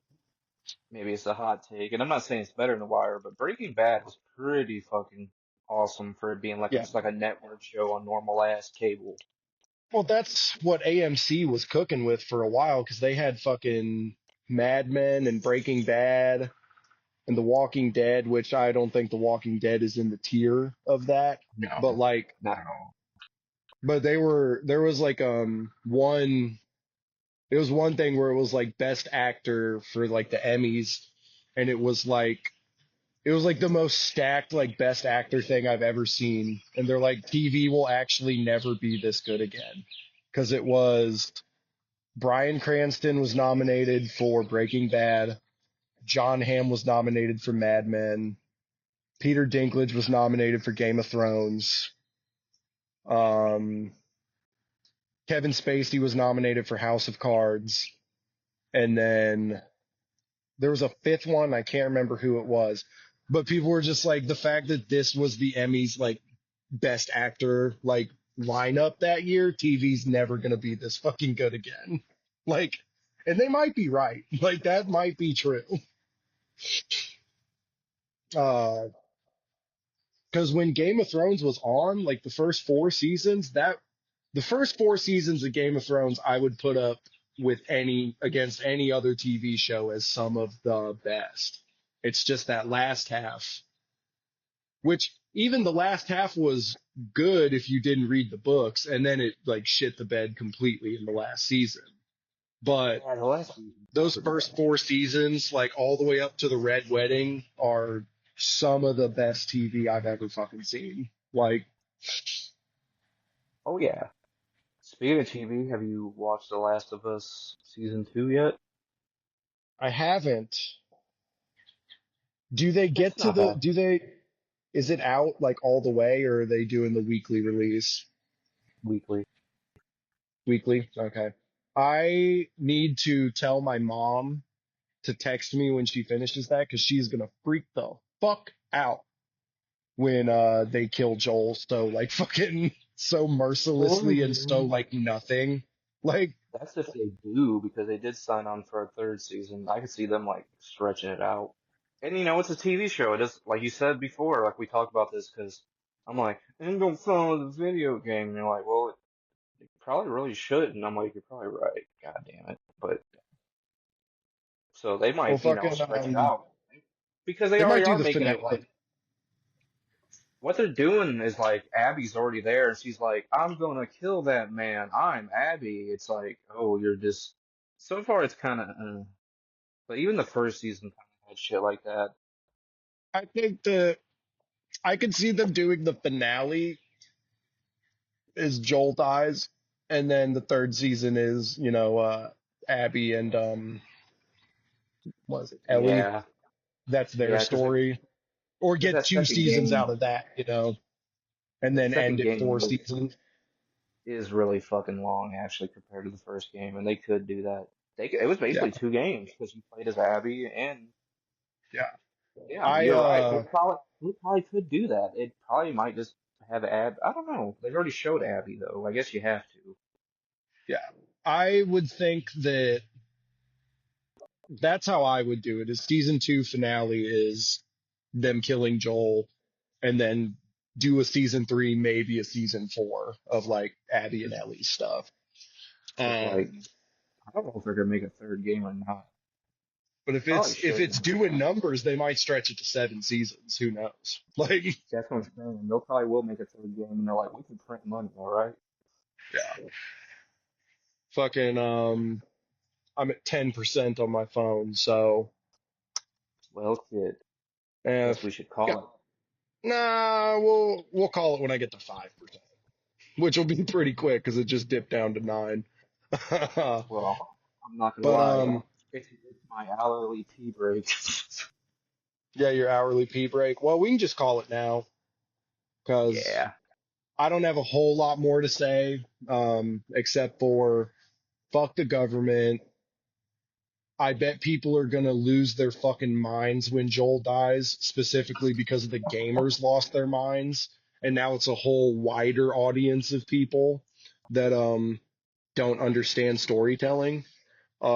maybe it's a hot take, and I'm not saying it's better than The Wire, but Breaking Bad was pretty fucking awesome for it being like
yeah.
just like a network show on normal ass cable.
Well, that's what AMC was cooking with for a while because they had fucking Mad Men and Breaking Bad and The Walking Dead, which I don't think The Walking Dead is in the tier of that. But
No,
like,
not at all.
but there was like one it was one thing where it was like best actor for like the Emmys, and it was like the most stacked like best actor thing I've ever seen, and they're like TV will actually never be this good again because it was Bryan Cranston was nominated for Breaking Bad, John Hamm was nominated for Mad Men, Peter Dinklage was nominated for Game of Thrones, um, Kevin Spacey was nominated for House of Cards, and then there was a fifth one. I can't remember who it was, but people were just like the fact that this was the Emmys like best actor like lineup that year. TV's never gonna be this fucking good again. Like, and they might be right. Like that might be true. Uh, because when Game of Thrones was on, like the first 4 seasons, the first 4 seasons of Game of Thrones, I would put up with any against any other TV show as some of the best. It's just that last half, which even the last half was good if you didn't read the books, and then it like shit the bed completely in the last season. But
Yeah, the last season was
those
pretty
first
bad.
4 seasons, like all the way up to the Red Wedding, are some of the best TV I've ever fucking seen. Like,
Oh yeah. Speaking of TV, have you watched The Last of Us season 2 yet?
I haven't. Do they
It's
get to
not bad.
do they? Is it out like all the way, or are they doing the weekly release?
weekly.
Weekly? Okay. I need to tell my mom to text me when she finishes that because she's gonna freak the fuck out when they kill Joel so like fucking so mercilessly and so
Spoiler.
like nothing. Like
That's if they do, because they did sign on for a third season. I could see them like stretching it out. And you know, it's a TV show. It is like you said before, like we talked about this, because I'm like, it don't follow the video game. And you're like, well, it probably really should. And I'm like, you're probably right. God damn it. But so they
well
might,
fucking
stretch it out because they
they might
already
do
are
the
making it
finale.
like what they're doing is like Abby's already there and she's like, I'm gonna kill that man. I'm Abby. It's like, oh, you're just so far it's kind of, but even the first season kind of had shit like that.
I think that I could see them doing the finale is Joel dies, and then the third season is, Abby and what is it, Ellie?
Yeah,
That's their
yeah,
story. Or
because
get two seasons out of that, and
that
then
second
end it
game
four seasons.
is really fucking long actually compared to the first game, and they could do that. It was
Yeah,
basically two games because you played as Abby and
yeah.
yeah,
I
you're right. They probably could do that. It probably might just have Ab. I don't know. They've already showed Abby though. I guess you have to.
yeah. I would think that that's how I would do it. Is season two finale is them killing Joel, and then do a season three, maybe a season four of like Abby and
Just
Ellie stuff.
with like,
Um,
I don't know if they're gonna make a third game or not.
but
Probably
if
shouldn't.
it's doing numbers, they might stretch it to seven seasons. Who knows? Like,
That's what I'm saying. They'll probably will make a third game, and they're like, we can print money, all right?
yeah, fucking I'm at 10% on my phone, so
Well, shit. Guess
if
we should call
yeah,
it.
nah, we'll call it when I get to 5%, which will be pretty quick because it just dipped down to nine.
Well, I'm not gonna
But
lie. It's my hourly tea break.
yeah, your hourly pee break. Well, we can just call it now because
Yeah.
I don't have a whole lot more to say, except for fuck the government. I bet people are gonna lose their fucking minds when Joel dies, specifically because the gamers lost their minds, and now it's a whole wider audience of people that don't understand storytelling.
I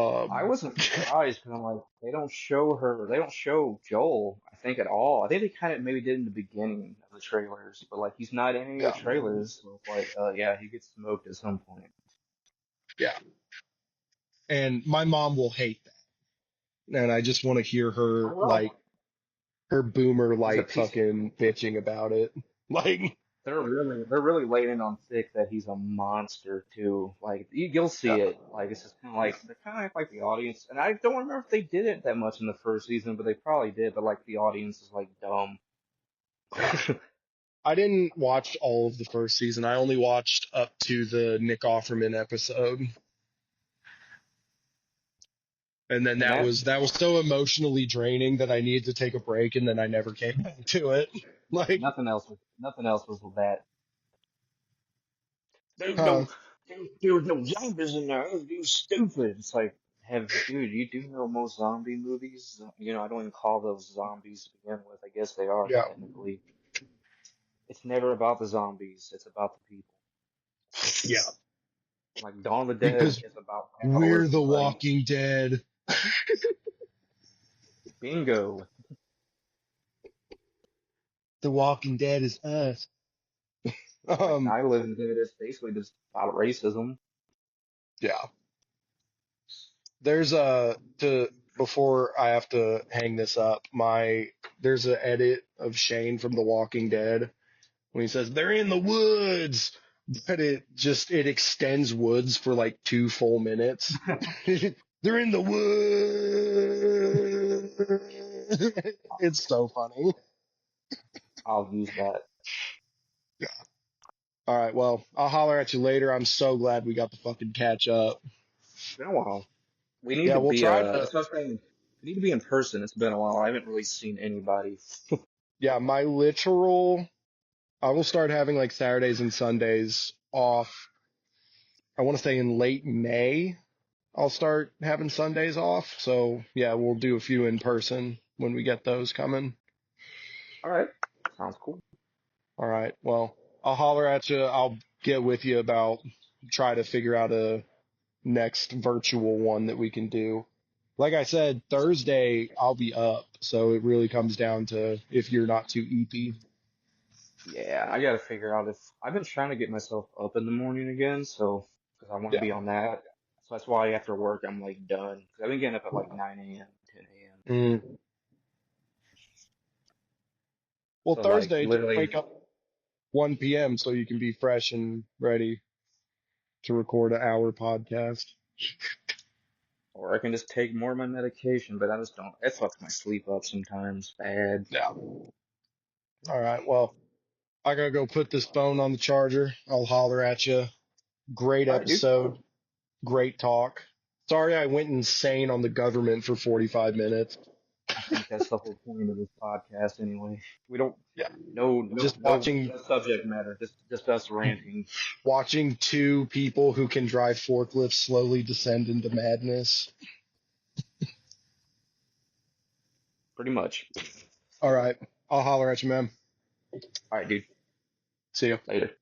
Um,
wasn't surprised because I'm like, they don't show Joel, I think, at all. I think they kind of maybe did in the beginning of the trailers, but like he's not in any of the
yeah,
trailers, so it's like, yeah, he gets smoked at some point.
yeah, and my mom will hate that, and I just want to hear
I
her
will.
like her boomer
He's a
like
piece of,
fucking bitching about it. Like,
they're really laying it on thick that he's a monster too. Like you'll see
yeah.
it. Like it's just kind of like they're kind of like the audience, and I don't remember if they did it that much in the first season, but they probably did. But like the audience is like dumb.
I didn't watch all of the first season. I only watched up to the Nick Offerman episode. And then
And
that was so emotionally draining that I needed to take a break and then I never came back to it. Like,
nothing else was that. There's
huh,
no, there was no zombies in there. It was stupid. It's like, dude, you do know most zombie movies? I don't even call those zombies to begin with. I guess they are
yeah,
technically. It's never about the zombies. It's about the people.
yeah.
Like Dawn of the Dead
Because
is about
we're the
capitalism, buddy.
Walking Dead.
Bingo.
The Walking Dead is us.
Like
Um,
Night of the Living Dead is basically just about racism.
yeah. There's a to before I have to hang this up. There's an edit of Shane from The Walking Dead when he says they're in the woods, but it extends woods for like 2 full minutes. They're in the woods. It's so funny.
I'll use that.
Yeah. All right. Well, I'll holler at you later. I'm so glad we got to fucking catch up.
It's been a while. We need
Yeah,
to
we'll
be
try to.
that's what I'm saying. We need to be in person. It's been a while. I haven't really seen anybody.
Yeah, I will start having like Saturdays and Sundays off. I want to say in late May, I'll start having Sundays off. So yeah, we'll do a few in person when we get those coming.
All right. Sounds cool.
All right. Well, I'll holler at you. I'll get with you about try to figure out a next virtual one that we can do. Like I said, Thursday I'll be up, so it really comes down to if you're not too eepy.
Yeah, I gotta figure out if I've been trying to get myself up in the morning again, so because I want to
Yeah.
be on that. So that's why after work I'm like done. 'Cause I've been getting up at like 9 a.m., 10 a.m.
Mm. Well,
So like
Thursday, just
literally,
wake up 1 p.m. so you can be fresh and ready to record an hour podcast.
or I can just take more of my medication, but I just don't. It fucks my sleep up sometimes bad.
Yeah. All right. Well, I gotta go put this phone on the charger. I'll holler at you. Great
All right, dude.
episode. Great talk. Sorry I went insane on the government for 45 minutes.
I think that's the whole point of this podcast anyway. We don't,
Yeah.
no,
Just
no subject matter. Just us ranting.
watching two people who can drive forklifts slowly descend into madness.
Pretty much.
All right. I'll holler at you, man.
All right, dude.
See ya.
Later.